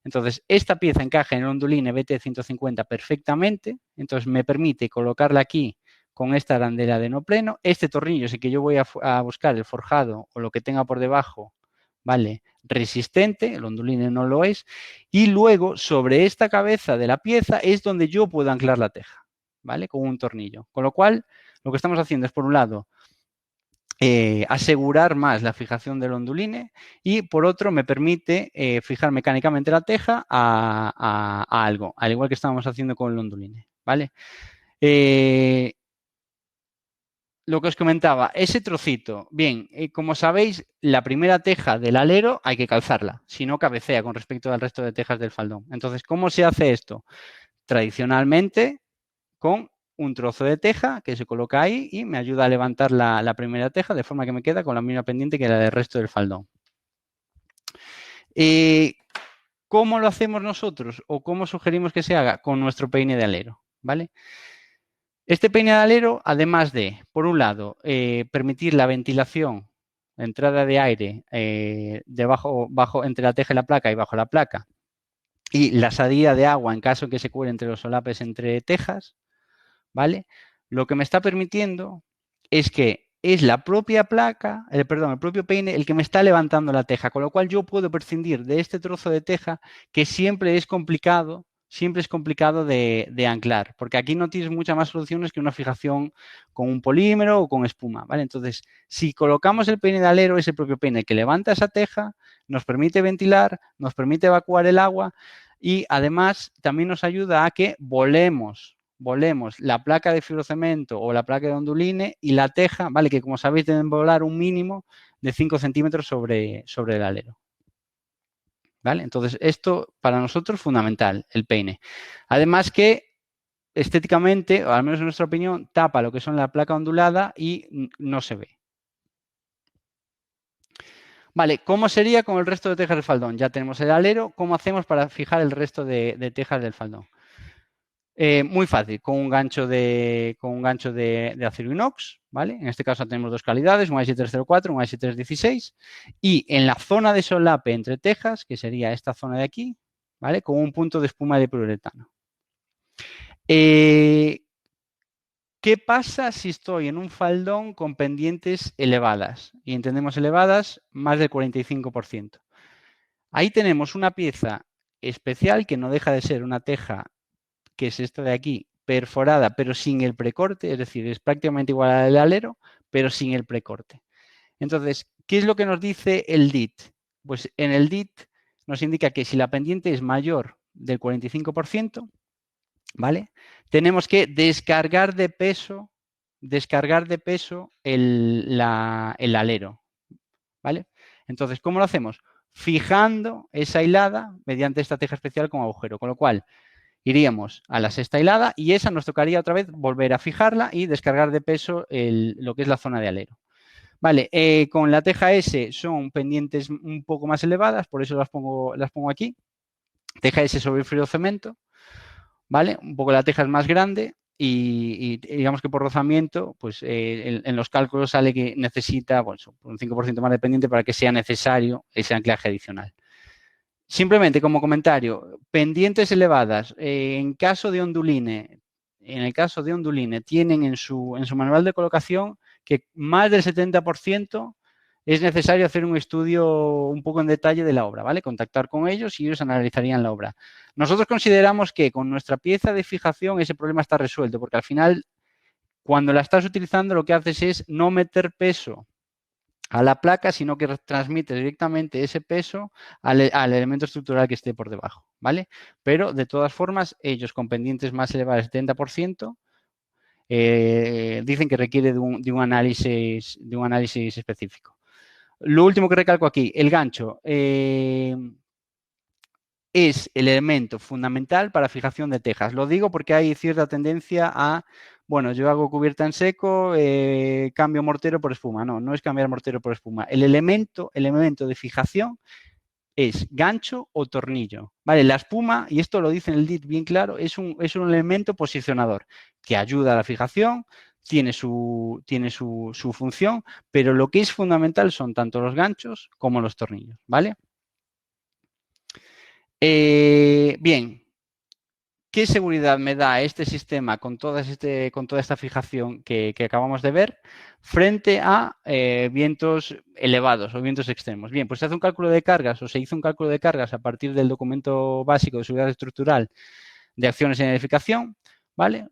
Entonces, esta pieza encaja en el onduline BT150 perfectamente, entonces me permite colocarla aquí con esta arandela de no pleno. Este tornillo es el que yo voy a buscar, el forjado o lo que tenga por debajo, ¿vale? Resistente, el onduline no lo es. Y luego, sobre esta cabeza de la pieza es donde yo puedo anclar la teja, ¿vale? Con un tornillo. Con lo cual, lo que estamos haciendo es, por un lado, asegurar más la fijación del onduline y por otro me permite fijar mecánicamente la teja a algo, al igual que estábamos haciendo con el onduline, ¿vale? Lo que os comentaba, ese trocito, bien, como sabéis, la primera teja del alero hay que calzarla, si no cabecea con respecto al resto de tejas del faldón. Entonces, ¿cómo se hace esto? Tradicionalmente, con un trozo de teja que se coloca ahí y me ayuda a levantar la primera teja de forma que me queda con la misma pendiente que la del resto del faldón. ¿Cómo lo hacemos nosotros o cómo sugerimos que se haga? Con nuestro peine de alero, ¿vale? Este peine de alero, además de, por un lado, permitir la ventilación, la entrada de aire entre la teja y la placa y bajo la placa, y la salida de agua en caso que se cuele entre los solapes entre tejas, ¿vale? Lo que me está permitiendo es que es la propia placa, el propio peine el que me está levantando la teja, con lo cual yo puedo prescindir de este trozo de teja que siempre es complicado de anclar, porque aquí no tienes muchas más soluciones que una fijación con un polímero o con espuma, ¿vale? Entonces, si colocamos el peine de alero, es el propio peine que levanta esa teja, nos permite ventilar, nos permite evacuar el agua y además también nos ayuda a que volemos la placa de fibrocemento o la placa de onduline y la teja, ¿vale? Que como sabéis deben volar un mínimo de 5 centímetros sobre el alero. ¿Vale? Entonces, esto para nosotros es fundamental, el peine. Además que estéticamente, o al menos en nuestra opinión, tapa lo que son la placa ondulada y no se ve. Vale, ¿cómo sería con el resto de tejas del faldón? Ya tenemos el alero, ¿cómo hacemos para fijar el resto de tejas del faldón? Muy fácil, con un gancho de acero inox, ¿vale? En este caso tenemos dos calidades, un AS304, un AS316, y en la zona de solape entre tejas, que sería esta zona de aquí, ¿vale? Con un punto de espuma de poliuretano. ¿Qué pasa si estoy en un faldón con pendientes elevadas? Y entendemos elevadas más del 45%. Ahí tenemos una pieza especial que no deja de ser una teja, que es esta de aquí, perforada, pero sin el precorte, es decir, es prácticamente igual al alero, pero sin el precorte. Entonces, ¿qué es lo que nos dice el DIT? Pues en el DIT nos indica que si la pendiente es mayor del 45%, ¿vale? Tenemos que descargar de peso el alero, ¿vale? Entonces, ¿cómo lo hacemos? Fijando esa hilada mediante esta teja especial con agujero, con lo cual iríamos a la sexta hilada y esa nos tocaría otra vez volver a fijarla y descargar de peso lo que es la zona de alero. Vale, con la teja S son pendientes un poco más elevadas, por eso las pongo aquí. Teja S sobre el fibrocemento, ¿vale? Un poco la teja es más grande y digamos que por rozamiento, pues en los cálculos sale que necesita un 5% más de pendiente para que sea necesario ese anclaje adicional. Simplemente como comentario, pendientes elevadas, en el caso de onduline, tienen en su manual de colocación que más del 70% es necesario hacer un estudio un poco en detalle de la obra, ¿vale? Contactar con ellos y ellos analizarían la obra. Nosotros consideramos que con nuestra pieza de fijación ese problema está resuelto, porque al final, cuando la estás utilizando, lo que haces es no meter peso a la placa, sino que transmite directamente ese peso al elemento estructural que esté por debajo, ¿vale? Pero, de todas formas, ellos con pendientes más elevadas del 70%, dicen que requiere de un análisis específico. Lo último que recalco aquí, el gancho. Es el elemento fundamental para fijación de tejas. Lo digo porque hay cierta tendencia a, bueno, yo hago cubierta en seco, cambio mortero por espuma. No, no es cambiar mortero por espuma. El elemento de fijación es gancho o tornillo. Vale, la espuma, y esto lo dice en el DIT bien claro, es un elemento posicionador que ayuda a la fijación, tiene su función, pero lo que es fundamental son tanto los ganchos como los tornillos, ¿vale? Bien, ¿qué seguridad me da este sistema con toda esta fijación que acabamos de ver frente a vientos elevados o vientos extremos? Bien, pues se hace un cálculo de cargas o se hizo un cálculo de cargas a partir del documento básico de seguridad estructural de acciones en edificación, ¿vale?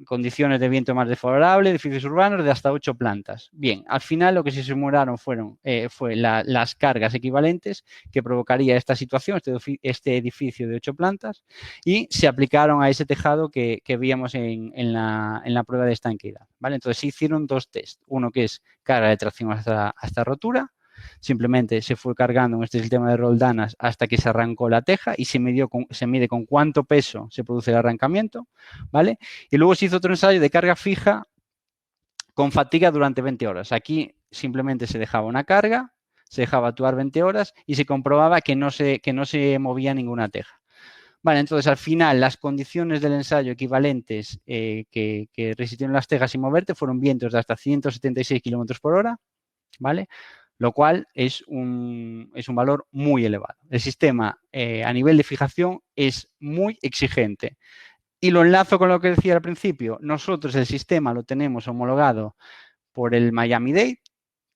Condiciones de viento más desfavorable, edificios urbanos de hasta 8 plantas. Bien, al final lo que se simularon fue las cargas equivalentes que provocaría esta situación, este edificio de 8 plantas, y se aplicaron a ese tejado que veíamos en la prueba de estanqueidad, ¿vale? Entonces se hicieron dos test, uno que es carga de tracción hasta rotura, simplemente se fue cargando en este sistema de roldanas hasta que se arrancó la teja y se mide con cuánto peso se produce el arrancamiento, ¿vale? Y luego se hizo otro ensayo de carga fija con fatiga durante 20 horas. Aquí simplemente se dejaba una carga, se dejaba actuar 20 horas y se comprobaba que no se movía ninguna teja. Vale, entonces al final las condiciones del ensayo equivalentes que resistieron las tejas sin moverte fueron vientos de hasta 176 km por hora, ¿vale? Lo cual es un valor muy elevado. El sistema a nivel de fijación es muy exigente. Y lo enlazo con lo que decía al principio. Nosotros el sistema lo tenemos homologado por el Miami-Dade,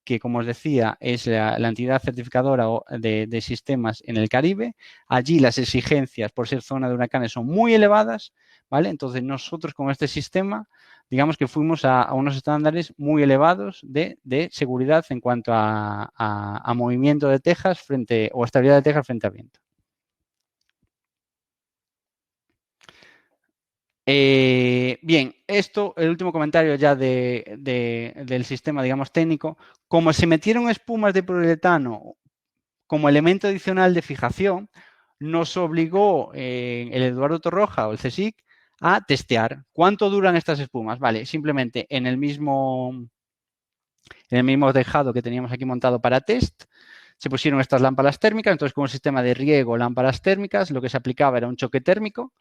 que como os decía es la entidad certificadora de sistemas en el Caribe. Allí las exigencias por ser zona de huracanes son muy elevadas, ¿vale? Entonces nosotros con este sistema, digamos que fuimos a unos estándares muy elevados de seguridad en cuanto a movimiento de tejas o estabilidad de tejas frente a viento. Bien, el último comentario ya del sistema, digamos, técnico. Como se metieron espumas de poliuretano como elemento adicional de fijación, nos obligó el Eduardo Torroja o el CSIC a testear cuánto duran estas espumas. Vale, simplemente en el mismo tejado que teníamos aquí montado para test, se pusieron estas lámparas térmicas. Entonces, con un sistema de riego, lámparas térmicas, lo que se aplicaba era un choque térmico,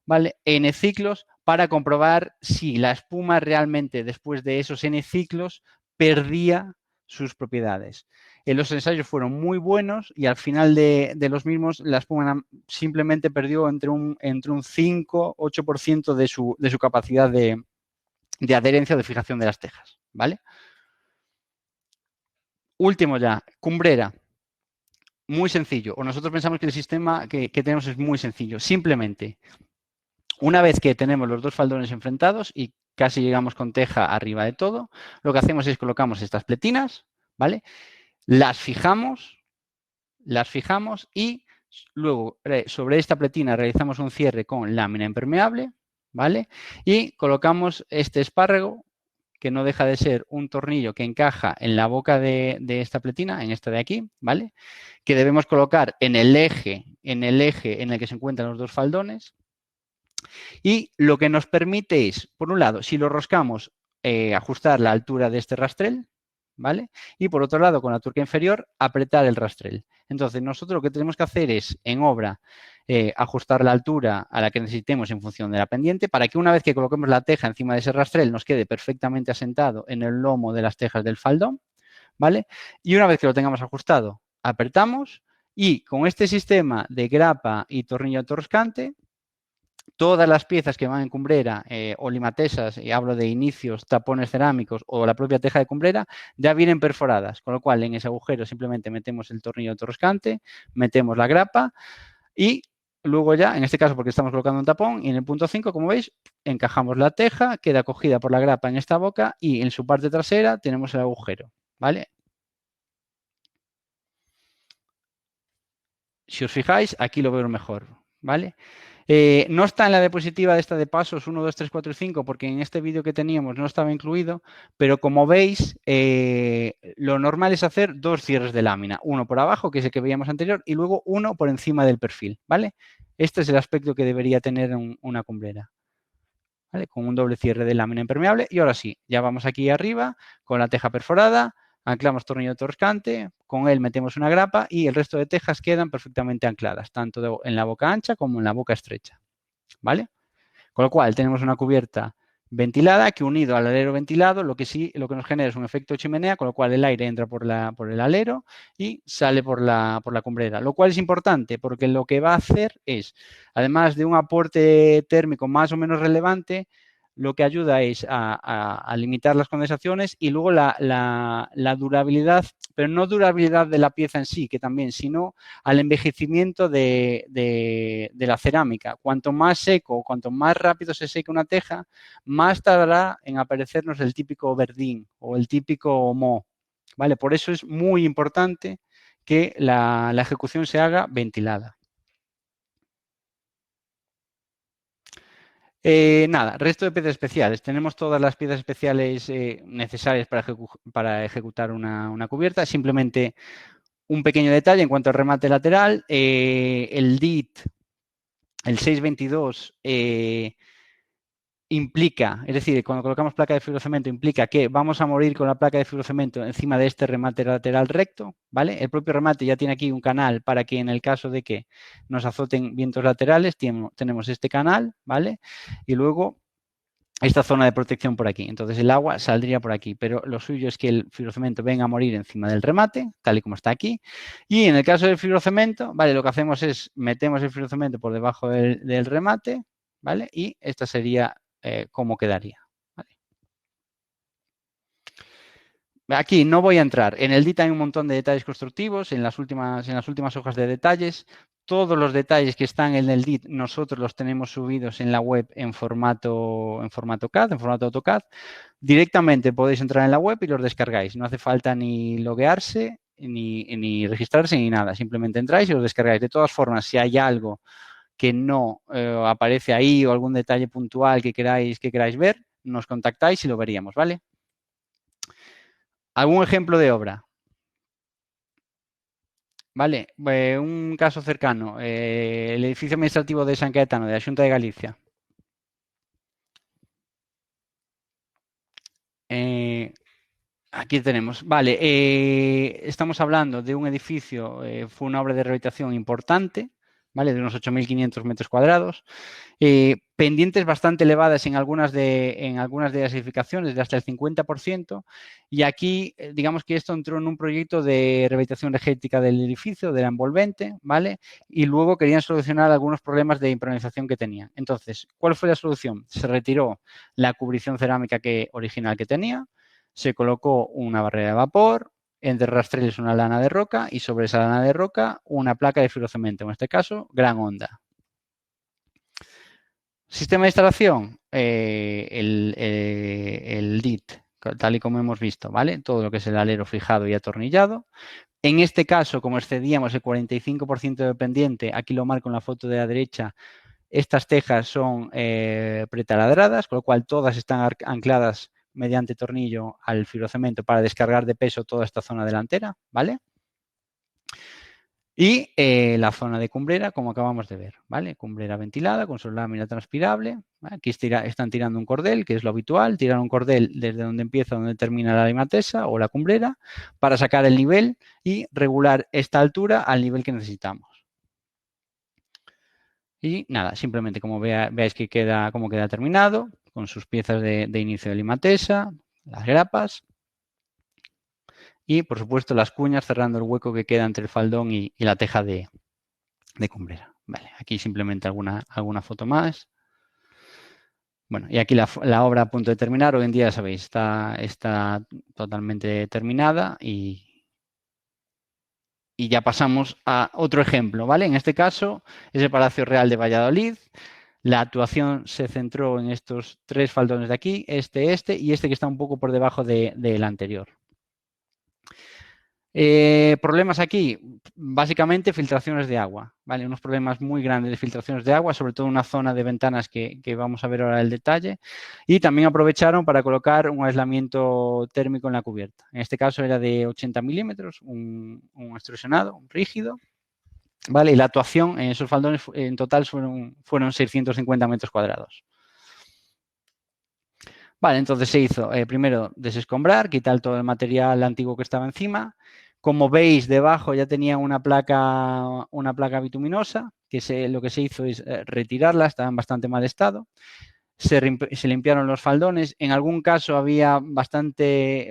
¿vale? N ciclos para comprobar si la espuma realmente, después de esos N ciclos, perdía sus propiedades. Los ensayos fueron muy buenos y al final de los mismos la espuma simplemente perdió entre un 5-8% de su capacidad de adherencia o de fijación de las tejas, ¿vale? Último ya, cumbrera. Muy sencillo. O nosotros pensamos que el sistema que tenemos es muy sencillo. Simplemente, una vez que tenemos los dos faldones enfrentados y casi llegamos con teja arriba de todo, lo que hacemos es colocamos estas pletinas, ¿vale? Las fijamos y luego sobre esta pletina realizamos un cierre con lámina impermeable, ¿vale? Y colocamos este espárrago, que no deja de ser un tornillo que encaja en la boca de esta pletina, en esta de aquí, ¿vale? Que debemos colocar en el eje en el que se encuentran los dos faldones. Y lo que nos permite es, por un lado, si lo roscamos, ajustar la altura de este rastrel, ¿vale? Y por otro lado, con la tuerca inferior, apretar el rastrel. Entonces, nosotros lo que tenemos que hacer es, en obra, ajustar la altura a la que necesitemos en función de la pendiente, para que una vez que coloquemos la teja encima de ese rastrel, nos quede perfectamente asentado en el lomo de las tejas del faldón, ¿vale? Y una vez que lo tengamos ajustado, apretamos y con este sistema de grapa y tornillo toroscante, todas las piezas que van en cumbrera o limatesas, y hablo de inicios, tapones cerámicos o la propia teja de cumbrera, ya vienen perforadas, con lo cual en ese agujero simplemente metemos el tornillo autorroscante, metemos la grapa y luego ya, en este caso porque estamos colocando un tapón, y en el punto 5, como veis, encajamos la teja, queda cogida por la grapa en esta boca y en su parte trasera tenemos el agujero, ¿vale? Si os fijáis, aquí lo veo mejor, ¿vale? No está en la diapositiva de esta de pasos 1, 2, 3, 4 y 5 porque en este vídeo que teníamos no estaba incluido, pero como veis, lo normal es hacer 2 cierres de lámina, uno por abajo, que es el que veíamos anterior, y luego uno por encima del perfil, ¿vale? Este es el aspecto que debería tener una cumbrera, ¿vale? Con un doble cierre de lámina impermeable. Y ahora sí, ya vamos aquí arriba con la teja perforada, anclamos tornillo toroscante, con él metemos una grapa y el resto de tejas quedan perfectamente ancladas, tanto en la boca ancha como en la boca estrecha, ¿vale? Con lo cual tenemos una cubierta ventilada que unido al alero ventilado lo que nos genera es un efecto chimenea, con lo cual el aire entra por el alero y sale por la cumbrera, lo cual es importante porque lo que va a hacer es, además de un aporte térmico más o menos relevante, lo que ayuda es a limitar las condensaciones y luego la durabilidad, pero no durabilidad de la pieza en sí, que también, sino al envejecimiento de la cerámica. Cuanto más seco, cuanto más rápido se seque una teja, más tardará en aparecernos el típico verdín o el típico moho, ¿vale? Por eso es muy importante que la ejecución se haga ventilada. Nada, resto de piezas especiales. Tenemos todas las piezas especiales necesarias para ejecutar una cubierta. Simplemente un pequeño detalle en cuanto al remate lateral. El DIT, el 622, implica, es decir, cuando colocamos placa de fibrocemento, implica que vamos a morir con la placa de fibrocemento encima de este remate lateral recto, ¿vale? El propio remate ya tiene aquí un canal para que en el caso de que nos azoten vientos laterales, tenemos este canal, ¿vale? Y luego esta zona de protección por aquí. Entonces el agua saldría por aquí, pero lo suyo es que el fibrocemento venga a morir encima del remate, tal y como está aquí. Y en el caso del fibrocemento, ¿vale? Lo que hacemos es metemos el fibrocemento por debajo del remate, ¿vale? Y esta sería cómo quedaría. ¿Vale? Aquí no voy a entrar. En el DIT hay un montón de detalles constructivos, en las últimas hojas de detalles. Todos los detalles que están en el DIT nosotros los tenemos subidos en la web en formato CAD, en formato AutoCAD. Directamente podéis entrar en la web y los descargáis. No hace falta ni loguearse, ni registrarse, ni nada. Simplemente entráis y los descargáis. De todas formas, si hay algo que no aparece ahí o algún detalle puntual que queráis ver, nos contactáis y lo veríamos, ¿vale? ¿Algún ejemplo de obra? Vale, un caso cercano, el edificio administrativo de San Caetano, de la Xunta de Galicia. Aquí tenemos, vale, estamos hablando de un edificio, fue una obra de rehabilitación importante, ¿vale? De unos 8.500 metros cuadrados, pendientes bastante elevadas en algunas de las edificaciones, de hasta el 50%, y aquí, digamos que esto entró en un proyecto de rehabilitación energética del edificio, de la envolvente, ¿vale? Y luego querían solucionar algunos problemas de impermeabilización que tenían. Entonces, ¿cuál fue la solución? Se retiró la cubrición cerámica original que tenía, se colocó una barrera de vapor, entre rastreles una lana de roca y sobre esa lana de roca una placa de fibrocemento, en este caso, gran onda. Sistema de instalación, el DIT, tal y como hemos visto, ¿vale? Todo lo que es el alero fijado y atornillado. En este caso, como excedíamos el 45% de pendiente, aquí lo marco en la foto de la derecha, estas tejas son pretaladradas, con lo cual todas están ancladas mediante tornillo al fibrocemento para descargar de peso toda esta zona delantera, ¿vale? Y la zona de cumbrera, como acabamos de ver, ¿vale? Cumbrera ventilada con su lámina transpirable. ¿Vale? Aquí están tirando un cordel, que es lo habitual, tirar un cordel desde donde empieza a donde termina la limatesa o la cumbrera para sacar el nivel y regular esta altura al nivel que necesitamos. Y nada, simplemente como veáis que cómo queda terminado, con sus piezas de inicio de limatesa, las grapas y, por supuesto, las cuñas cerrando el hueco que queda entre el faldón y la teja de cumbrera. Vale, aquí simplemente alguna foto más. Bueno, y aquí la obra a punto de terminar, hoy en día, sabéis, está totalmente terminada y ya pasamos a otro ejemplo, ¿vale? En este caso es el Palacio Real de Valladolid. La actuación se centró en estos tres faldones de aquí, este y este que está un poco por debajo del anterior. Problemas aquí, básicamente filtraciones de agua, ¿vale? Unos problemas muy grandes de filtraciones de agua, sobre todo en una zona de ventanas que vamos a ver ahora el detalle. Y también aprovecharon para colocar un aislamiento térmico en la cubierta. En este caso era de 80 milímetros, un extrusionado, un rígido, ¿vale? Y la actuación en esos faldones en total fueron 650 metros cuadrados. Vale, entonces se hizo primero desescombrar, quitar todo el material antiguo que estaba encima. Como veis, debajo ya tenía una placa bituminosa, que lo que se hizo es retirarla, estaba en bastante mal estado. Se limpiaron los faldones. En algún caso había bastantes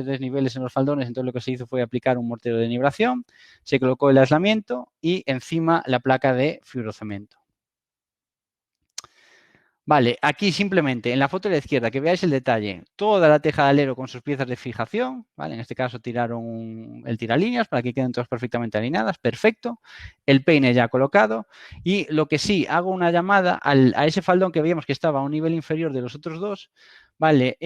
desniveles en los faldones, entonces lo que se hizo fue aplicar un mortero de nibración, se colocó el aislamiento y encima la placa de fluorocemento. Vale, aquí simplemente en la foto de la izquierda, que veáis el detalle, toda la teja de alero con sus piezas de fijación, ¿vale? En este caso tiraron el tiralíneas para que queden todas perfectamente alineadas, perfecto. El peine ya colocado y lo que sí, hago una llamada a ese faldón que veíamos que estaba a un nivel inferior de los otros dos, ¿vale?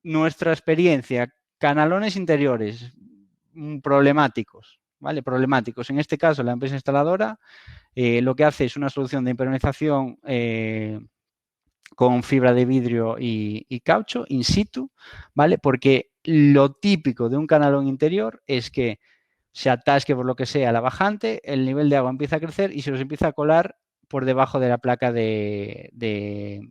Nuestra experiencia, canalones interiores problemáticos, ¿vale? Problemáticos. En este caso, la empresa instaladora lo que hace es una solución de impermeabilización con fibra de vidrio y caucho in situ, ¿vale? Porque lo típico de un canalón interior es que se atasque por lo que sea la bajante, el nivel de agua empieza a crecer y se los empieza a colar por debajo de la placa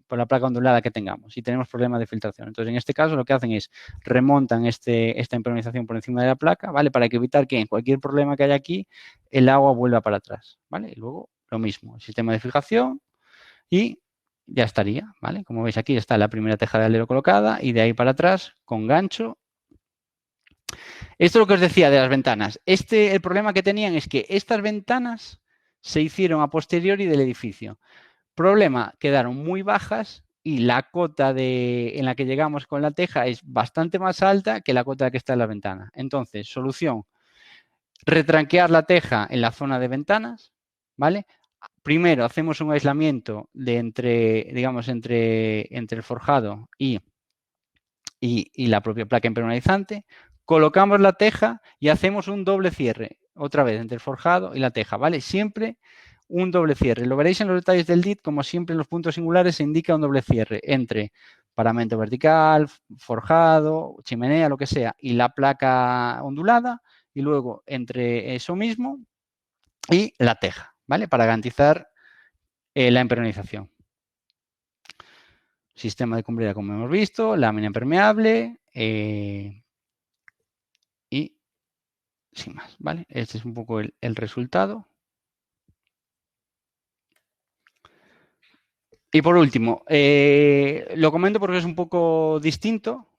por la placa ondulada que tengamos y tenemos problemas de filtración. Entonces, en este caso, lo que hacen es remontan esta impermeabilización por encima de la placa, ¿vale? Para evitar que en cualquier problema que haya aquí, el agua vuelva para atrás, ¿vale? Y luego lo mismo, el sistema de fijación y ya estaría, ¿vale? Como veis aquí está la primera teja de alero colocada y de ahí para atrás con gancho. Esto es lo que os decía de las ventanas. El problema que tenían es que estas ventanas se hicieron a posteriori del edificio. Problema, quedaron muy bajas y la cota en la que llegamos con la teja es bastante más alta que la cota que está en la ventana. Entonces, solución, retranquear la teja en la zona de ventanas, ¿vale? Primero hacemos un aislamiento entre el forjado y la propia placa impermeabilizante, colocamos la teja y hacemos un doble cierre, otra vez entre el forjado y la teja, ¿vale? Siempre un doble cierre. Lo veréis en los detalles del DIT, como siempre en los puntos singulares se indica un doble cierre entre paramento vertical, forjado, chimenea, lo que sea, y la placa ondulada, y luego entre eso mismo y la teja, ¿vale? Para garantizar la impermeabilización. Sistema de cumbrera, como hemos visto, lámina impermeable y sin más, ¿vale? Este es un poco el resultado. Y por último, lo comento porque es un poco distinto.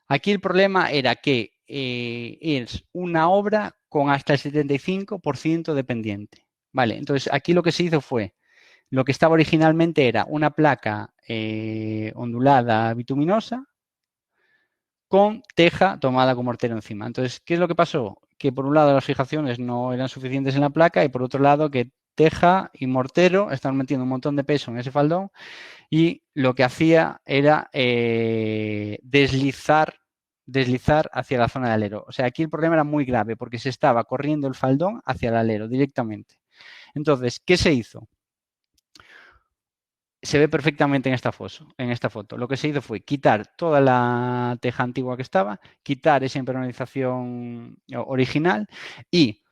Aquí el problema era que es una obra con hasta el 75% dependiente. Vale, entonces aquí lo que se hizo fue, lo que estaba originalmente era una placa ondulada bituminosa con teja tomada con mortero encima. Entonces, ¿qué es lo que pasó? Que por un lado las fijaciones no eran suficientes en la placa y por otro lado que teja y mortero estaban metiendo un montón de peso en ese faldón y lo que hacía era deslizar hacia la zona de alero. O sea, aquí el problema era muy grave porque se estaba corriendo el faldón hacia el alero directamente. Entonces, ¿qué se hizo? Se ve perfectamente en esta foto. Lo que se hizo fue quitar toda la teja antigua que estaba, quitar esa impermeabilización original y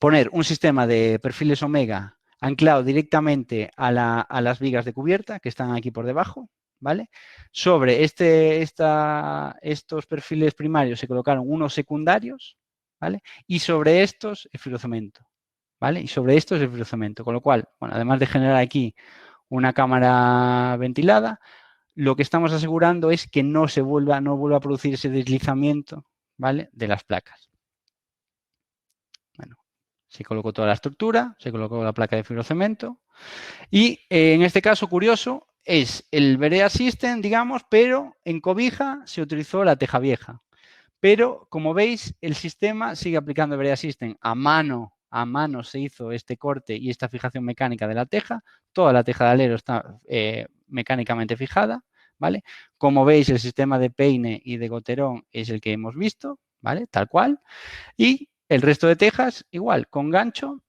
poner un sistema de perfiles omega anclado directamente a las vigas de cubierta que están aquí por debajo, ¿vale? Sobre estos perfiles primarios se colocaron unos secundarios, ¿vale? Y sobre estos el fibrocemento, ¿vale? Y sobre estos el fibrocemento, con lo cual, bueno, además de generar aquí una cámara ventilada, lo que estamos asegurando es que no vuelva a producir ese deslizamiento, ¿vale? De las placas. Bueno, Se colocó toda la estructura, se colocó la placa de fibrocemento y en este caso curioso es el Berea System, digamos, pero en cobija se utilizó la teja vieja. Pero, como veis, el sistema sigue aplicando el Berea System a mano se hizo este corte y esta fijación mecánica de la teja. Toda la teja de alero está mecánicamente fijada, ¿vale? Como veis, el sistema de peine y de goterón es el que hemos visto, ¿vale? Tal cual. Y el resto de tejas, igual, con gancho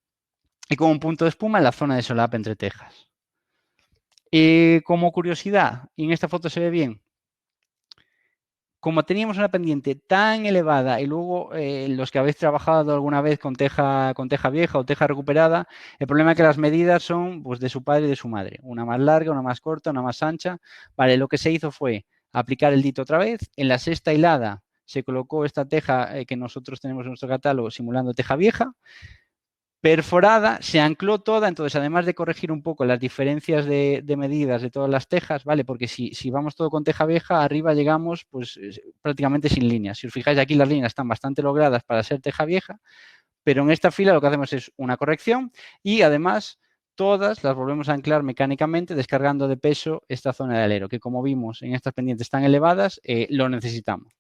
y con un punto de espuma en la zona de solapa entre tejas. Como curiosidad, y en esta foto se ve bien, como teníamos una pendiente tan elevada y luego los que habéis trabajado alguna vez con teja vieja o teja recuperada, el problema es que las medidas son pues, de su padre y de su madre. Una más larga, una más corta, una más ancha. Vale, lo que se hizo fue aplicar el dito otra vez. En la sexta hilada se colocó esta teja que nosotros tenemos en nuestro catálogo simulando teja vieja. Perforada, se ancló toda, entonces además de corregir un poco las diferencias de medidas de todas las tejas, ¿vale? Porque si vamos todo con teja vieja, arriba llegamos pues prácticamente sin líneas. Si os fijáis aquí las líneas están bastante logradas para ser teja vieja, pero en esta fila lo que hacemos es una corrección y además todas las volvemos a anclar mecánicamente descargando de peso esta zona de alero, que como vimos en estas pendientes tan elevadas, lo necesitamos.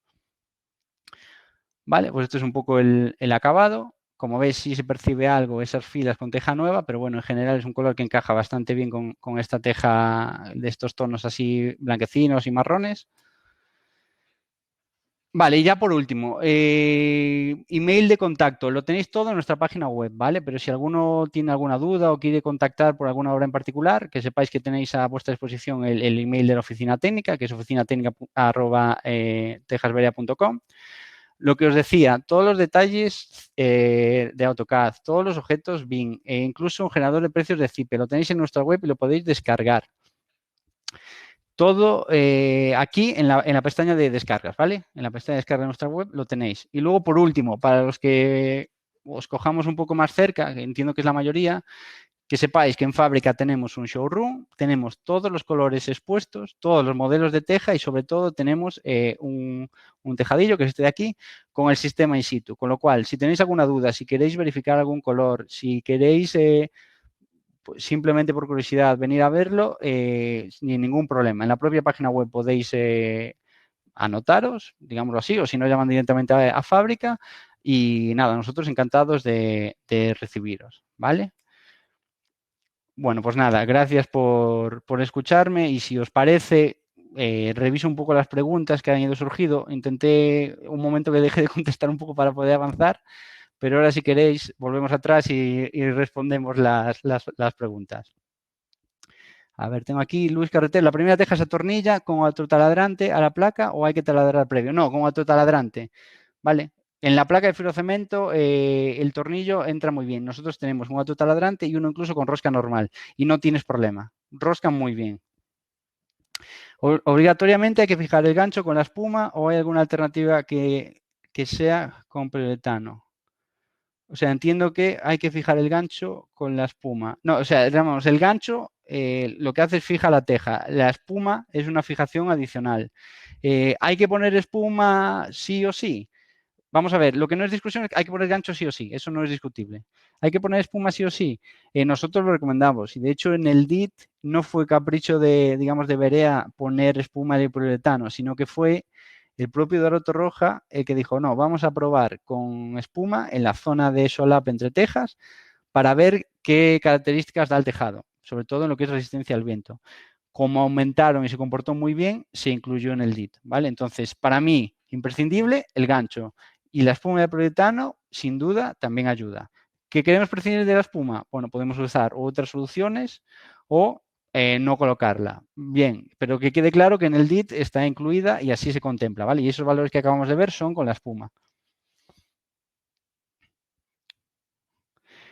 Vale, pues esto es un poco el acabado. Como veis, sí se percibe algo esas filas con teja nueva, pero bueno, en general es un color que encaja bastante bien con esta teja de estos tonos así blanquecinos y marrones. Vale, y ya por último, email de contacto. Lo tenéis todo en nuestra página web, ¿vale? Pero si alguno tiene alguna duda o quiere contactar por alguna obra en particular, que sepáis que tenéis a vuestra disposición el email de la oficina técnica, que es oficinatécnica@tejasberea.com. Lo que os decía, todos los detalles de AutoCAD, todos los objetos BIM e incluso un generador de precios de CIPE, lo tenéis en nuestra web y lo podéis descargar. Todo aquí en la pestaña de descargas, ¿vale? En la pestaña de descargas de nuestra web lo tenéis. Y luego, por último, para los que os cojamos un poco más cerca, que entiendo que es la mayoría, que sepáis que en fábrica tenemos un showroom, tenemos todos los colores expuestos, todos los modelos de teja y sobre todo tenemos un tejadillo, que es este de aquí, con el sistema in situ. Con lo cual, si tenéis alguna duda, si queréis verificar algún color, si queréis pues simplemente por curiosidad venir a verlo, sin ningún problema. En la propia página web podéis anotaros, digámoslo así, o si no, llaman directamente a fábrica y nada, nosotros encantados de recibiros, ¿vale? Bueno, pues nada, gracias por escucharme y si os parece, reviso un poco las preguntas que han ido surgido. Intenté un momento que dejé de contestar un poco para poder avanzar, pero ahora si queréis volvemos atrás y respondemos las preguntas. A ver, tengo aquí Luis Carretero. ¿La primera teja se atornilla con autotaladrante a la placa o hay que taladrar previo? No, con autotaladrante, ¿vale? En la placa de fibrocemento el tornillo entra muy bien. Nosotros tenemos un autotaladrante y uno incluso con rosca normal y no tienes problema. Roscan muy bien. Obligatoriamente hay que fijar el gancho con la espuma o hay alguna alternativa que sea con poliuretano. O sea, entiendo que hay que fijar el gancho con la espuma. No, o sea, digamos, el gancho lo que hace es fija la teja. La espuma es una fijación adicional. ¿Hay que poner espuma sí o sí? Vamos a ver, lo que no es discusión es que hay que poner gancho sí o sí, eso no es discutible. ¿Hay que poner espuma sí o sí? Nosotros lo recomendamos y de hecho en el DIT no fue capricho de, digamos, de Berea poner espuma de poliuretano, sino que fue el propio Eduardo Torroja el que dijo, no, vamos a probar con espuma en la zona de solapa entre tejas para ver qué características da el tejado, sobre todo en lo que es resistencia al viento. Como aumentaron y se comportó muy bien, se incluyó en el DIT, ¿vale? Entonces, para mí, imprescindible el gancho. Y la espuma de poliuretano, sin duda, también ayuda. ¿Qué queremos prescindir de la espuma? Bueno, podemos usar otras soluciones o no colocarla. Bien, pero que quede claro que en el DIT está incluida y así se contempla, ¿vale? Y esos valores que acabamos de ver son con la espuma.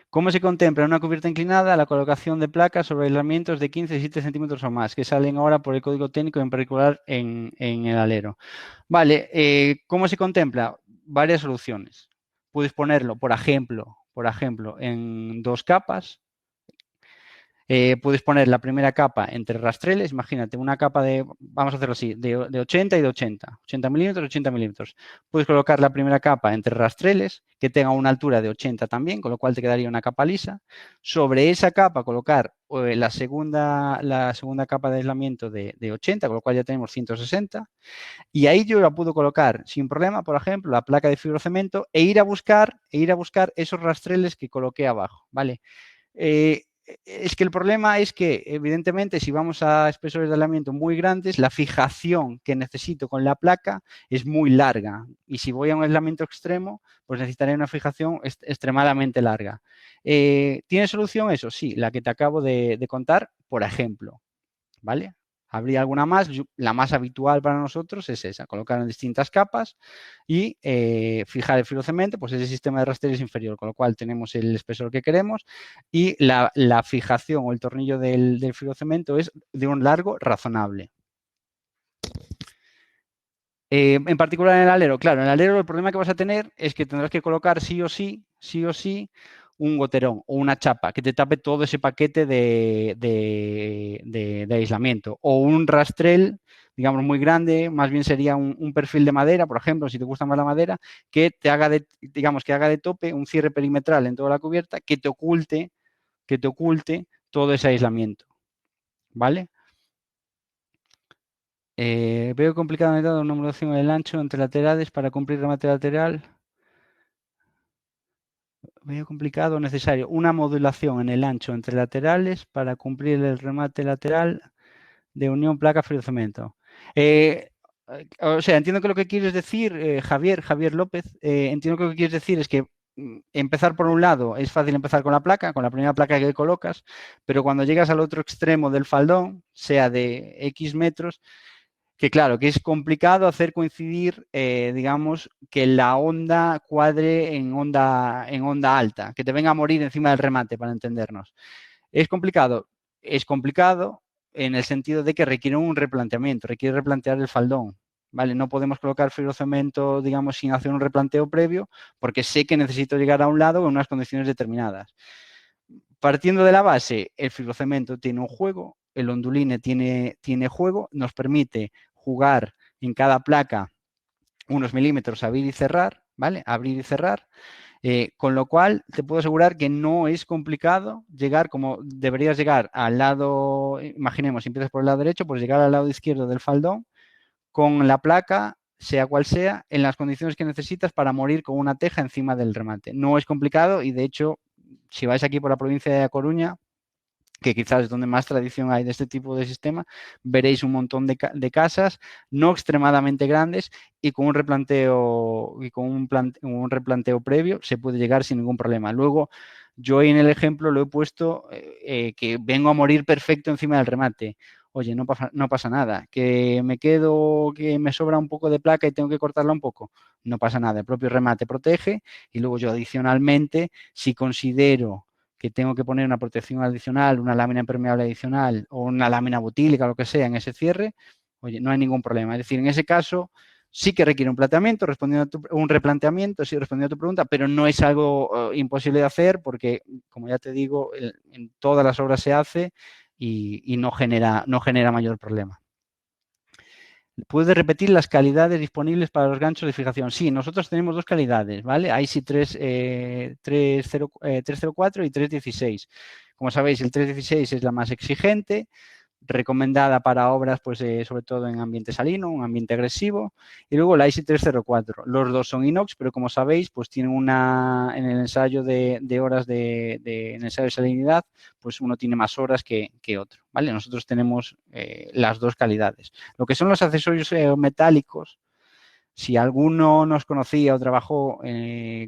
¿Cómo se contempla en una cubierta inclinada la colocación de placas sobre aislamientos de 15 y 7 centímetros o más, que salen ahora por el código técnico, en particular en el alero? Vale, ¿cómo se contempla? Varias soluciones. Puedes ponerlo, por ejemplo, en dos capas. Puedes poner la primera capa entre rastreles, imagínate, una capa de, vamos a hacerlo así, de 80 y de 80 milímetros, 80 milímetros. Puedes colocar la primera capa entre rastreles, que tenga una altura de 80 también, con lo cual te quedaría una capa lisa. Sobre esa capa colocar la segunda capa de aislamiento de 80, con lo cual ya tenemos 160. Y ahí yo la puedo colocar sin problema, por ejemplo, la placa de fibrocemento e ir a buscar esos rastreles que coloqué abajo, ¿vale? Es que el problema es que, evidentemente, si vamos a espesores de aislamiento muy grandes, la fijación que necesito con la placa es muy larga. Y si voy a un aislamiento extremo, pues necesitaré una fijación extremadamente larga. ¿Tiene solución eso? Sí, la que te acabo de contar, por ejemplo, ¿vale? Habría alguna más, la más habitual para nosotros es esa, colocar en distintas capas y fijar el fibrocemento, pues ese sistema de rastreros inferior, con lo cual tenemos el espesor que queremos y la fijación o el tornillo del fibrocemento es de un largo razonable. En particular en el alero, claro, en el alero el problema que vas a tener es que tendrás que colocar sí o sí, un goterón o una chapa que te tape todo ese paquete de aislamiento. O un rastrel, digamos, muy grande, más bien sería un perfil de madera, por ejemplo, si te gusta más la madera, que te haga digamos, que haga de tope un cierre perimetral en toda la cubierta que te oculte todo ese aislamiento. ¿Vale? Veo complicado necesitar una modulación en el ancho entre laterales para cumplir remate lateral. Veo complicado necesario una modulación en el ancho entre laterales para cumplir el remate lateral de unión placa fibrocemento. O sea, entiendo que lo que quieres decir, Javier López, entiendo que lo que quieres decir es que empezar por un lado es fácil empezar con la placa, con la primera placa que colocas, pero cuando llegas al otro extremo del faldón, sea de X metros, que claro, que es complicado hacer coincidir, digamos, que la onda cuadre en onda alta, que te venga a morir encima del remate, para entendernos. ¿Es complicado? Es complicado en el sentido de que requiere un replanteamiento, requiere replantear el faldón. ¿Vale? No podemos colocar fibrocemento, digamos, sin hacer un replanteo previo, porque sé que necesito llegar a un lado en unas condiciones determinadas. Partiendo de la base, el fibrocemento tiene un juego, el onduline tiene juego, nos permite jugar en cada placa unos milímetros, abrir y cerrar, ¿vale? Abrir y cerrar. Con lo cual, te puedo asegurar que no es complicado llegar como deberías llegar al lado, imaginemos, si empiezas por el lado derecho, pues llegar al lado izquierdo del faldón con la placa, sea cual sea, en las condiciones que necesitas para morir con una teja encima del remate. No es complicado y, de hecho, si vais aquí por la provincia de A Coruña, que quizás es donde más tradición hay de este tipo de sistema, veréis un montón de casas no extremadamente grandes y con un replanteo previo se puede llegar sin ningún problema. Luego, yo en el ejemplo lo he puesto que vengo a morir perfecto encima del remate. Oye, no pasa nada. Que me sobra un poco de placa y tengo que cortarla un poco. No pasa nada. El propio remate protege y luego yo adicionalmente, si considero que tengo que poner una protección adicional, una lámina impermeable adicional o una lámina butílica, lo que sea, en ese cierre, oye, no hay ningún problema. Es decir, en ese caso sí que requiere un planteamiento, un replanteamiento, sí, respondiendo a tu pregunta, pero no es algo imposible de hacer porque, como ya te digo, en todas las obras se hace y no genera mayor problema. ¿Puede repetir las calidades disponibles para los ganchos de fijación? Sí, nosotros tenemos dos calidades, ¿vale? IC 304 y 316. Como sabéis, el 316 es la más exigente, recomendada para obras, pues sobre todo en ambiente salino, un ambiente agresivo, y luego la ISI 304. Los dos son inox, pero como sabéis, pues tienen en el ensayo de horas en ensayo de salinidad, pues uno tiene más horas que otro, ¿vale? Nosotros tenemos las dos calidades. Lo que son los accesorios metálicos, si alguno nos conocía o trabajó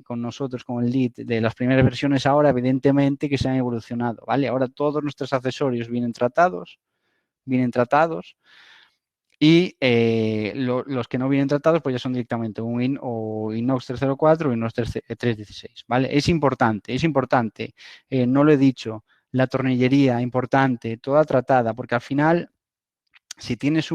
con nosotros, con el LEED, de las primeras versiones ahora, evidentemente que se han evolucionado, ¿vale? Ahora todos nuestros accesorios vienen tratados y los que no vienen tratados pues ya son directamente o inox 304 o inox 316, ¿vale? Es importante, no lo he dicho, la tornillería, importante, toda tratada, porque al final, si tienes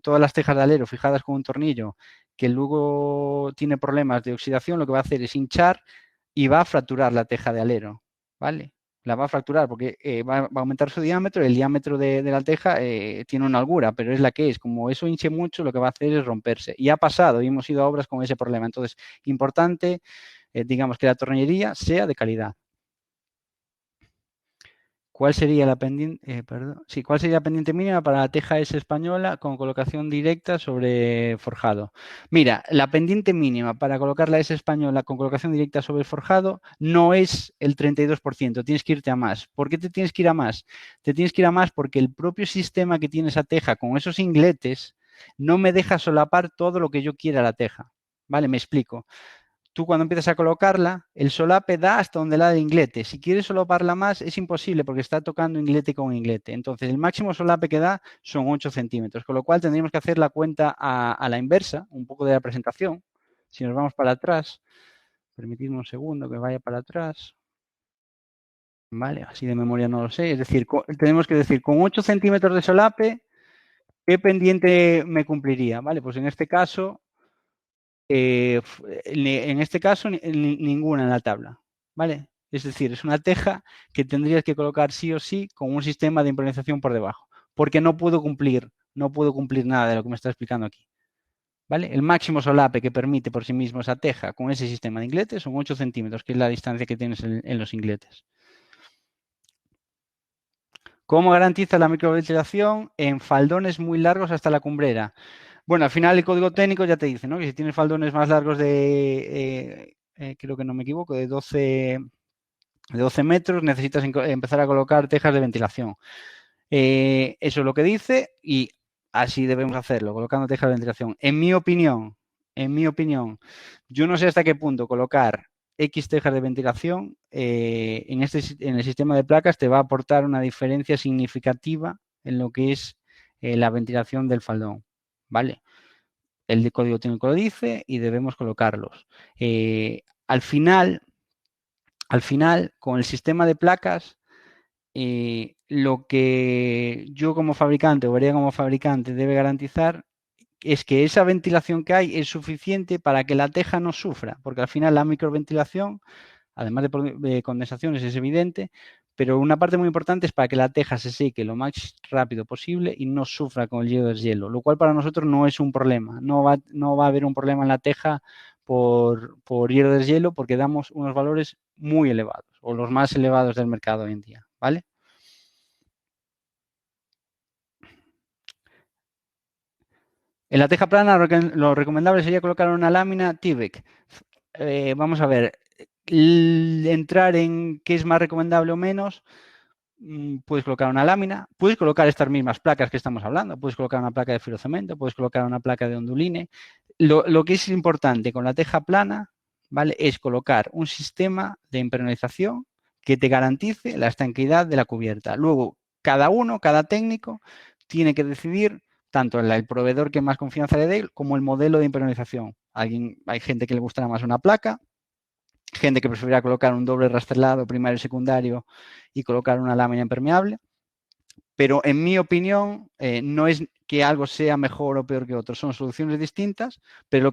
todas las tejas de alero fijadas con un tornillo que luego tiene problemas de oxidación, lo que va a hacer es hinchar y va a fracturar la teja de alero, ¿vale? la va a fracturar porque va a aumentar su diámetro, el diámetro de la teja tiene una holgura, pero es la que es. Como eso hinche mucho, lo que va a hacer es romperse. Y ha pasado, y hemos ido a obras con ese problema. Entonces, importante, digamos, que la tornillería sea de calidad. ¿Cuál sería la pendiente, perdón? Sí, ¿cuál sería la pendiente mínima para la teja S española con colocación directa sobre forjado? Mira, la pendiente mínima para colocar la S española con colocación directa sobre el forjado no es el 32%, tienes que irte a más. ¿Por qué te tienes que ir a más? Te tienes que ir a más porque el propio sistema que tiene esa teja con esos ingletes no me deja solapar todo lo que yo quiera la teja. ¿Vale? Me explico. Tú cuando empiezas a colocarla, el solape da hasta donde da el inglete. Si quieres solaparla más, es imposible porque está tocando inglete con inglete. Entonces, el máximo solape que da son 8 centímetros, con lo cual tendríamos que hacer la cuenta a la inversa, un poco de la presentación. Si nos vamos para atrás, permitidme un segundo que vaya para atrás. Vale, así de memoria no lo sé. Es decir, tenemos que decir, con 8 centímetros de solape, ¿qué pendiente me cumpliría? Vale, pues en este caso en este caso, ninguna en la tabla, ¿vale? Es decir, es una teja que tendrías que colocar sí o sí con un sistema de impermeabilización por debajo, porque no puedo cumplir nada de lo que me está explicando aquí, ¿vale? El máximo solape que permite por sí mismo esa teja con ese sistema de ingletes son 8 centímetros, que es la distancia que tienes en los ingletes. ¿Cómo garantiza la microventilación en faldones muy largos hasta la cumbrera? Bueno, al final el código técnico ya te dice, ¿no? Que si tienes faldones más largos creo que no me equivoco, de 12 metros, necesitas empezar a colocar tejas de ventilación. Eso es lo que dice y así debemos hacerlo, colocando tejas de ventilación. En mi opinión, yo no sé hasta qué punto colocar X tejas de ventilación en el sistema de placas te va a aportar una diferencia significativa en lo que es la ventilación del faldón, ¿vale? El código técnico lo dice y debemos colocarlos. Al final, con el sistema de placas, lo que yo como fabricante o Berea como fabricante debe garantizar es que esa ventilación que hay es suficiente para que la teja no sufra, porque al final la microventilación, además de condensaciones, es evidente, pero una parte muy importante es para que la teja se seque lo más rápido posible y no sufra con el hielo del hielo, lo cual para nosotros no es un problema. No va a haber un problema en la teja por hielo del hielo porque damos unos valores muy elevados o los más elevados del mercado hoy en día, ¿vale? En la teja plana lo recomendable sería colocar una lámina Tyvek. Vamos a ver, entrar en qué es más recomendable o menos. Puedes colocar una lámina, puedes colocar estas mismas placas que estamos hablando, puedes colocar una placa de firocemento, puedes colocar una placa de onduline. Lo que es importante con la teja plana, ¿vale? Es colocar un sistema de impermeabilización que te garantice la estanqueidad de la cubierta. Luego, cada técnico tiene que decidir tanto el proveedor que más confianza le dé como el modelo de impermeabilización. Hay gente que le gustará más una placa, gente que preferirá colocar un doble rastrelado primario y secundario y colocar una lámina impermeable. Pero en mi opinión, no es que algo sea mejor o peor que otro, son soluciones distintas, pero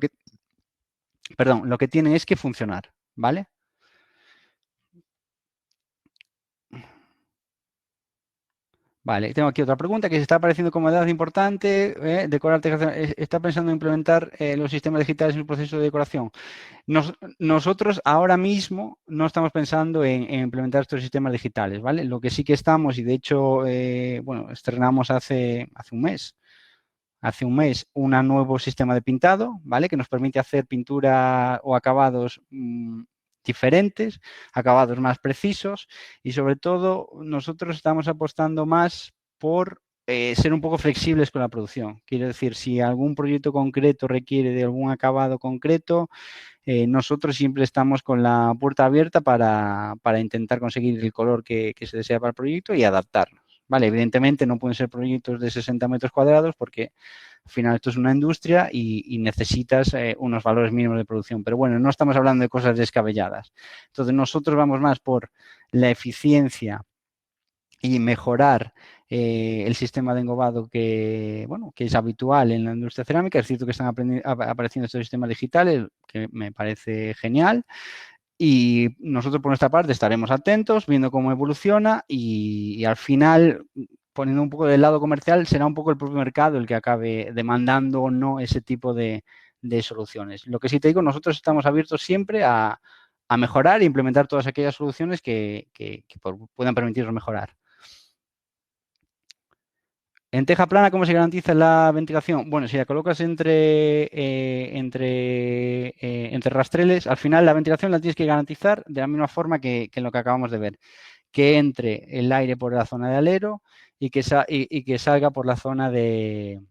lo que tienen es que funcionar, ¿vale? Vale, tengo aquí otra pregunta que se está apareciendo como edad importante. Decorar tejas, ¿está pensando en implementar los sistemas digitales en su proceso de decoración? Nosotros ahora mismo no estamos pensando en implementar estos sistemas digitales, ¿vale? Lo que sí que estamos, y de hecho, bueno, estrenamos hace un mes un nuevo sistema de pintado, ¿vale? Que nos permite hacer pintura o acabados diferentes, acabados más precisos y sobre todo nosotros estamos apostando más por ser un poco flexibles con la producción. Quiero decir, si algún proyecto concreto requiere de algún acabado concreto, nosotros siempre estamos con la puerta abierta para intentar conseguir el color que se desea para el proyecto y adaptarnos. Vale, evidentemente no pueden ser proyectos de 60 metros cuadrados porque al final esto es una industria y necesitas unos valores mínimos de producción. Pero bueno, no estamos hablando de cosas descabelladas. Entonces nosotros vamos más por la eficiencia y mejorar el sistema de engobado que es habitual en la industria cerámica. Es cierto que están apareciendo estos sistemas digitales, que me parece genial. Y nosotros por nuestra parte estaremos atentos, viendo cómo evoluciona y al final, poniendo un poco del lado comercial, será un poco el propio mercado el que acabe demandando o no ese tipo de soluciones. Lo que sí te digo, nosotros estamos abiertos siempre a mejorar e implementar todas aquellas soluciones que puedan permitirnos mejorar. En teja plana, ¿cómo se garantiza la ventilación? Bueno, si la colocas entre rastreles, al final la ventilación la tienes que garantizar de la misma forma que en lo que acabamos de ver, que entre el aire por la zona de alero y que salga por la zona de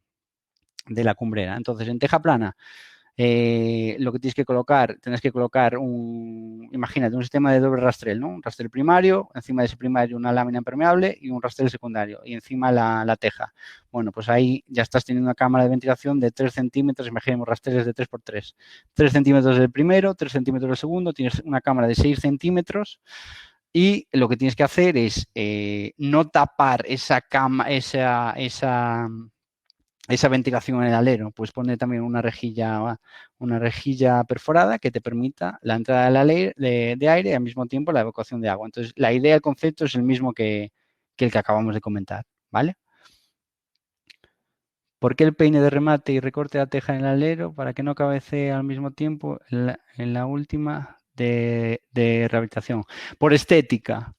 la cumbrera. Entonces, en teja plana, lo que tienes que colocar imagínate, un sistema de doble rastrel, ¿no? Un rastrel primario, encima de ese primario una lámina impermeable y un rastrel secundario, y encima la teja. Bueno, pues ahí ya estás teniendo una cámara de ventilación de 3 centímetros, imaginemos rastreles de 3x3. 3 centímetros del primero, 3 centímetros del segundo, tienes una cámara de 6 centímetros, y lo que tienes que hacer es no tapar esa ventilación en el alero, pues pone también una rejilla perforada que te permita la entrada de aire y al mismo tiempo la evacuación de agua. Entonces, la idea, el concepto es el mismo que el que acabamos de comentar, ¿vale? ¿Por qué el peine de remate y recorte de la teja en el alero para que no cabecee al mismo tiempo en la última de rehabilitación? Por estética.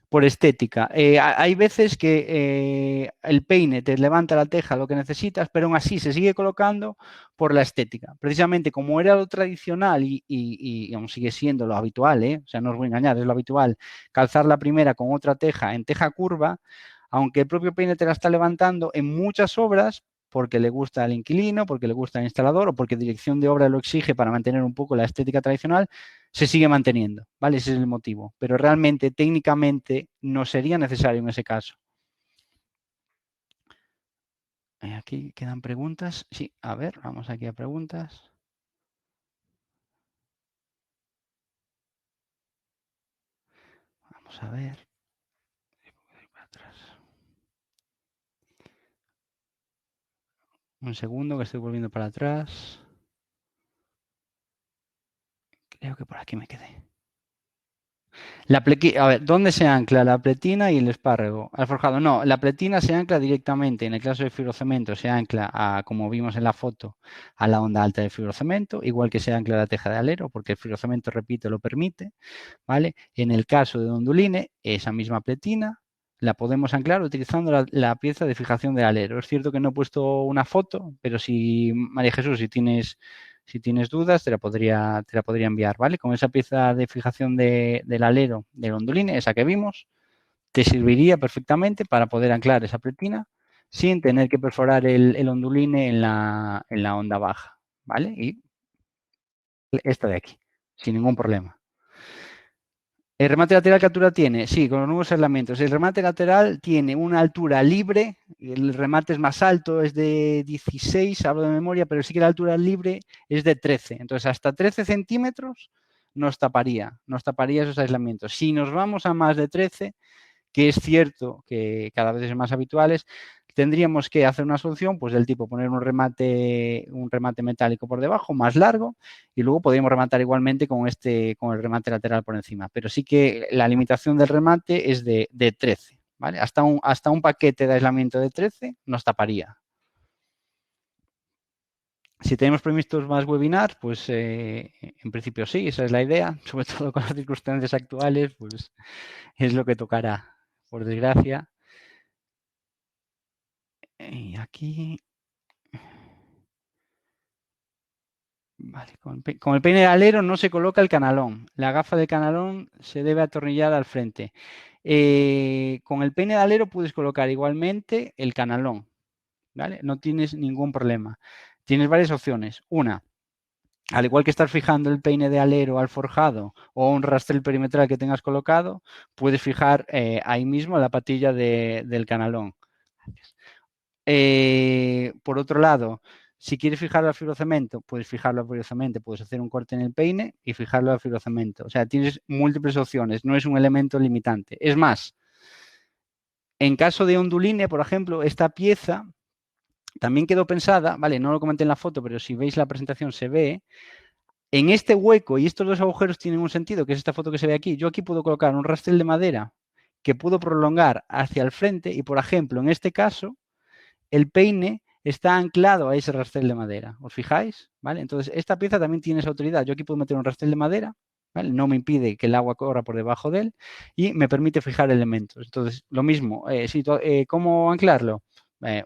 Por estética. Hay veces que el peine te levanta la teja lo que necesitas, pero aún así se sigue colocando por la estética. Precisamente como era lo tradicional y aún sigue siendo lo habitual, o sea, no os voy a engañar, es lo habitual, calzar la primera con otra teja en teja curva, aunque el propio peine te la está levantando en muchas obras, porque le gusta al inquilino, porque le gusta al instalador o porque dirección de obra lo exige para mantener un poco la estética tradicional, se sigue manteniendo, ¿vale? Ese es el motivo. Pero realmente, técnicamente, no sería necesario en ese caso. Aquí quedan preguntas. Sí, a ver, vamos aquí a preguntas. Vamos a ver. Un segundo que estoy volviendo para atrás. Creo que por aquí me quedé. A ver, ¿dónde se ancla la pletina y el espárrago? Al forjado. No, la pletina se ancla directamente. En el caso del fibrocemento se ancla, como vimos en la foto, a la onda alta del fibrocemento, igual que se ancla la teja de alero, porque el fibrocemento, repito, lo permite, ¿vale? En el caso de onduline, esa misma pletina la podemos anclar utilizando la pieza de fijación del alero. Es cierto que no he puesto una foto, pero si, María Jesús, si tienes dudas, te la podría enviar, ¿vale? Con esa pieza de fijación del alero del onduline, esa que vimos, te serviría perfectamente para poder anclar esa pletina sin tener que perforar el onduline en la onda baja, ¿vale? Y esta de aquí, sin ningún problema. ¿El remate lateral qué altura tiene? Sí, con los nuevos aislamientos. El remate lateral tiene una altura libre, el remate es más alto, es de 16, hablo de memoria, pero sí que la altura libre es de 13. Entonces, hasta 13 centímetros nos taparía esos aislamientos. Si nos vamos a más de 13, que es cierto que cada vez es más habituales, tendríamos que hacer una solución pues del tipo poner un remate metálico por debajo, más largo, y luego podríamos rematar igualmente con el remate lateral por encima. Pero sí que la limitación del remate es de 13, ¿vale? Hasta un paquete de aislamiento de 13 nos taparía. Si tenemos previstos más webinars, pues en principio sí, esa es la idea, sobre todo con las circunstancias actuales, pues es lo que tocará, por desgracia. Y aquí, vale, con el peine de alero no se coloca el canalón. La gafa del canalón se debe atornillar al frente. Con el peine de alero puedes colocar igualmente el canalón, ¿vale? No tienes ningún problema. Tienes varias opciones. Una, al igual que estar fijando el peine de alero al forjado o un rastrel perimetral que tengas colocado, puedes fijar ahí mismo la patilla del canalón. Por otro lado, si quieres fijarlo al fibrocemento, puedes fijarlo al fibrocemento, puedes hacer un corte en el peine y fijarlo al fibrocemento. O sea, tienes múltiples opciones, no es un elemento limitante. Es más, en caso de onduline, por ejemplo, esta pieza también quedó pensada, vale, no lo comenté en la foto, pero si veis la presentación se ve, En este hueco y estos dos agujeros tienen un sentido, que es esta foto que se ve aquí. Yo aquí puedo colocar un rastel de madera que puedo prolongar hacia el frente y, por ejemplo, en este caso, el peine está anclado a ese rastel de madera. ¿Os fijáis? ¿Vale? Entonces, esta pieza también tiene esa autoridad. Yo aquí puedo meter un rastel de madera, ¿vale? No me impide que el agua corra por debajo de él y me permite fijar elementos. Entonces, lo mismo, ¿cómo anclarlo?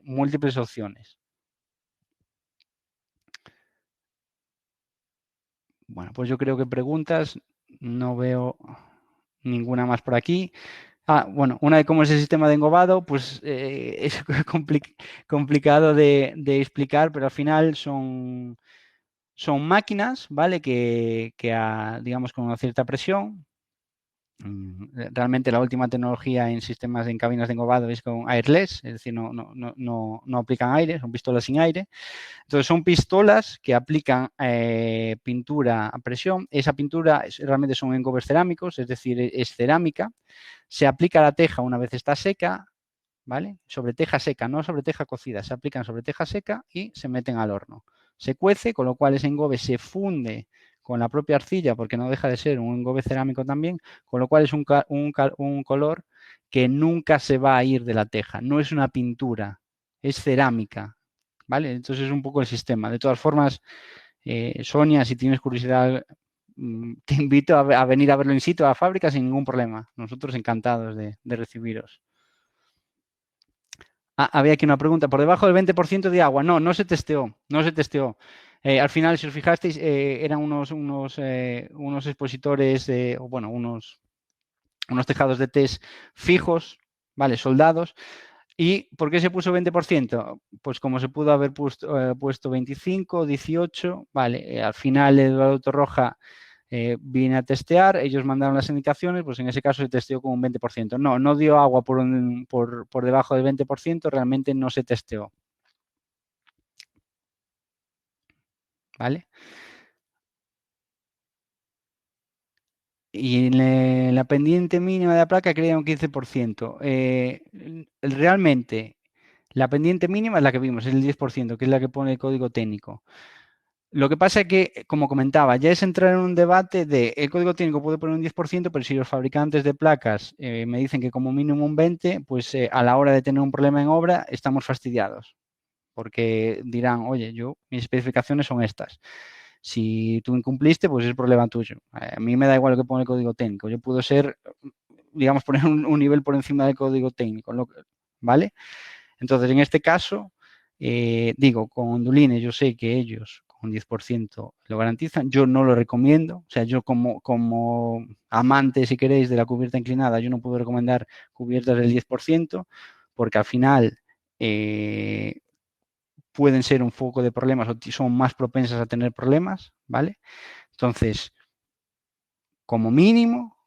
Múltiples opciones. Bueno, pues yo creo que preguntas no veo ninguna más por aquí. Bueno, una de cómo es el sistema de engobado, pues es complicado de explicar, pero al final son máquinas, ¿vale? Digamos, con una cierta presión. Realmente la última tecnología en sistemas en cabinas de engobado es con airless, es decir, no aplican aire, son pistolas sin aire. Entonces son pistolas que aplican pintura a presión. Esa pintura realmente son engobes cerámicos, es decir, es cerámica. Se aplica a la teja una vez está seca, ¿vale? Sobre teja seca, no sobre teja cocida. Se aplican sobre teja seca y se meten al horno. Se cuece, con lo cual ese engobe se funde con la propia arcilla, porque no deja de ser un engobe cerámico también, con lo cual es un color que nunca se va a ir de la teja. No es una pintura, es cerámica, ¿vale? Entonces es un poco el sistema. De todas formas, Sonia, si tienes curiosidad, te invito a venir a verlo in situ a la fábrica sin ningún problema. Nosotros encantados de recibiros. Había aquí una pregunta. ¿Por debajo del 20% de agua? No se testeó. No se testeó. Al final, si os fijasteis, eran unos expositores, o bueno, unos tejados de test fijos, ¿vale? Soldados. ¿Y por qué se puso 20%? Pues como se pudo haber puesto 25, 18, ¿vale? Al final, Eduardo Torroja vine a testear, ellos mandaron las indicaciones, pues en ese caso se testeó con un 20%. No dio agua por debajo del 20%, realmente no se testeó. ¿Vale? Y en la pendiente mínima de la placa quería un 15%. Realmente, la pendiente mínima es la que vimos, es el 10%, que es la que pone el código técnico. Lo que pasa es que, como comentaba, ya es entrar en un debate de el código técnico puede poner un 10%, pero si los fabricantes de placas me dicen que como mínimo un 20%, pues a la hora de tener un problema en obra estamos fastidiados, porque dirán, oye, mis especificaciones son estas. Si tú incumpliste, pues es problema tuyo. A mí me da igual lo que pone el código técnico. Yo puedo ser, digamos, poner un nivel por encima del código técnico, ¿vale? Entonces, en este caso, con Ondulines yo sé que ellos con 10% lo garantizan. Yo no lo recomiendo. O sea, yo como amante, si queréis, de la cubierta inclinada, yo no puedo recomendar cubiertas del 10%, porque al final pueden ser un foco de problemas o son más propensas a tener problemas, ¿vale? Entonces, como mínimo,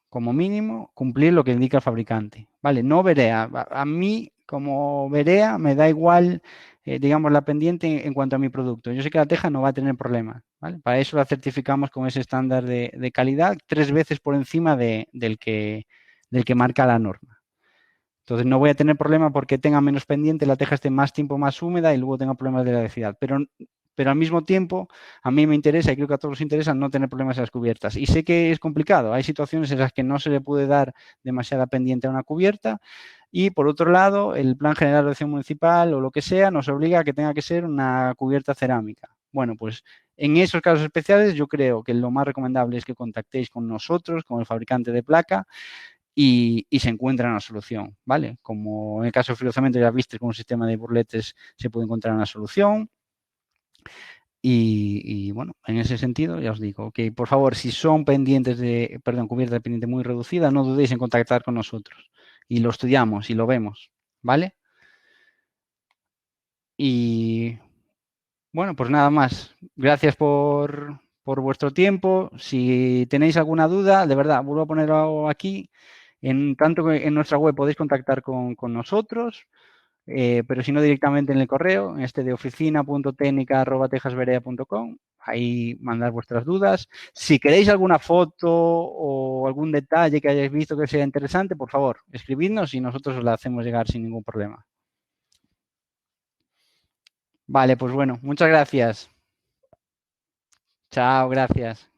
cumplir lo que indica el fabricante, ¿vale? No verea. A mí, como verea, me da igual, digamos, la pendiente en cuanto a mi producto. Yo sé que la teja no va a tener problemas, ¿vale? Para eso la certificamos con ese estándar de calidad 3 veces por encima del que marca la norma. Entonces no voy a tener problema porque tenga menos pendiente, la teja esté más tiempo más húmeda y luego tenga problemas de elasticidad. Pero al mismo tiempo, a mí me interesa y creo que a todos nos interesa no tener problemas en las cubiertas. Y sé que es complicado. Hay situaciones en las que no se le puede dar demasiada pendiente a una cubierta. Y por otro lado, el Plan General de Acción Municipal o lo que sea nos obliga a que tenga que ser una cubierta cerámica. Bueno, pues en esos casos especiales yo creo que lo más recomendable es que contactéis con nosotros, con el fabricante de placa, y se encuentra una solución, ¿vale? Como en el caso de Frío-Cemento ya viste con un sistema de burletes se puede encontrar una solución. Bueno, en ese sentido ya os digo que por favor, si son pendientes cubierta de pendiente muy reducida, no dudéis en contactar con nosotros y lo estudiamos y lo vemos, ¿vale? Y bueno, pues nada más. Gracias por vuestro tiempo. Si tenéis alguna duda, de verdad, vuelvo a ponerlo aquí. Tanto que en nuestra web podéis contactar con nosotros, pero si no directamente en el correo, en este de oficina.tecnica@tejasverea.com, ahí mandad vuestras dudas. Si queréis alguna foto o algún detalle que hayáis visto que sea interesante, por favor, escribidnos y nosotros os la hacemos llegar sin ningún problema. Vale, pues bueno, muchas gracias. Chao, gracias.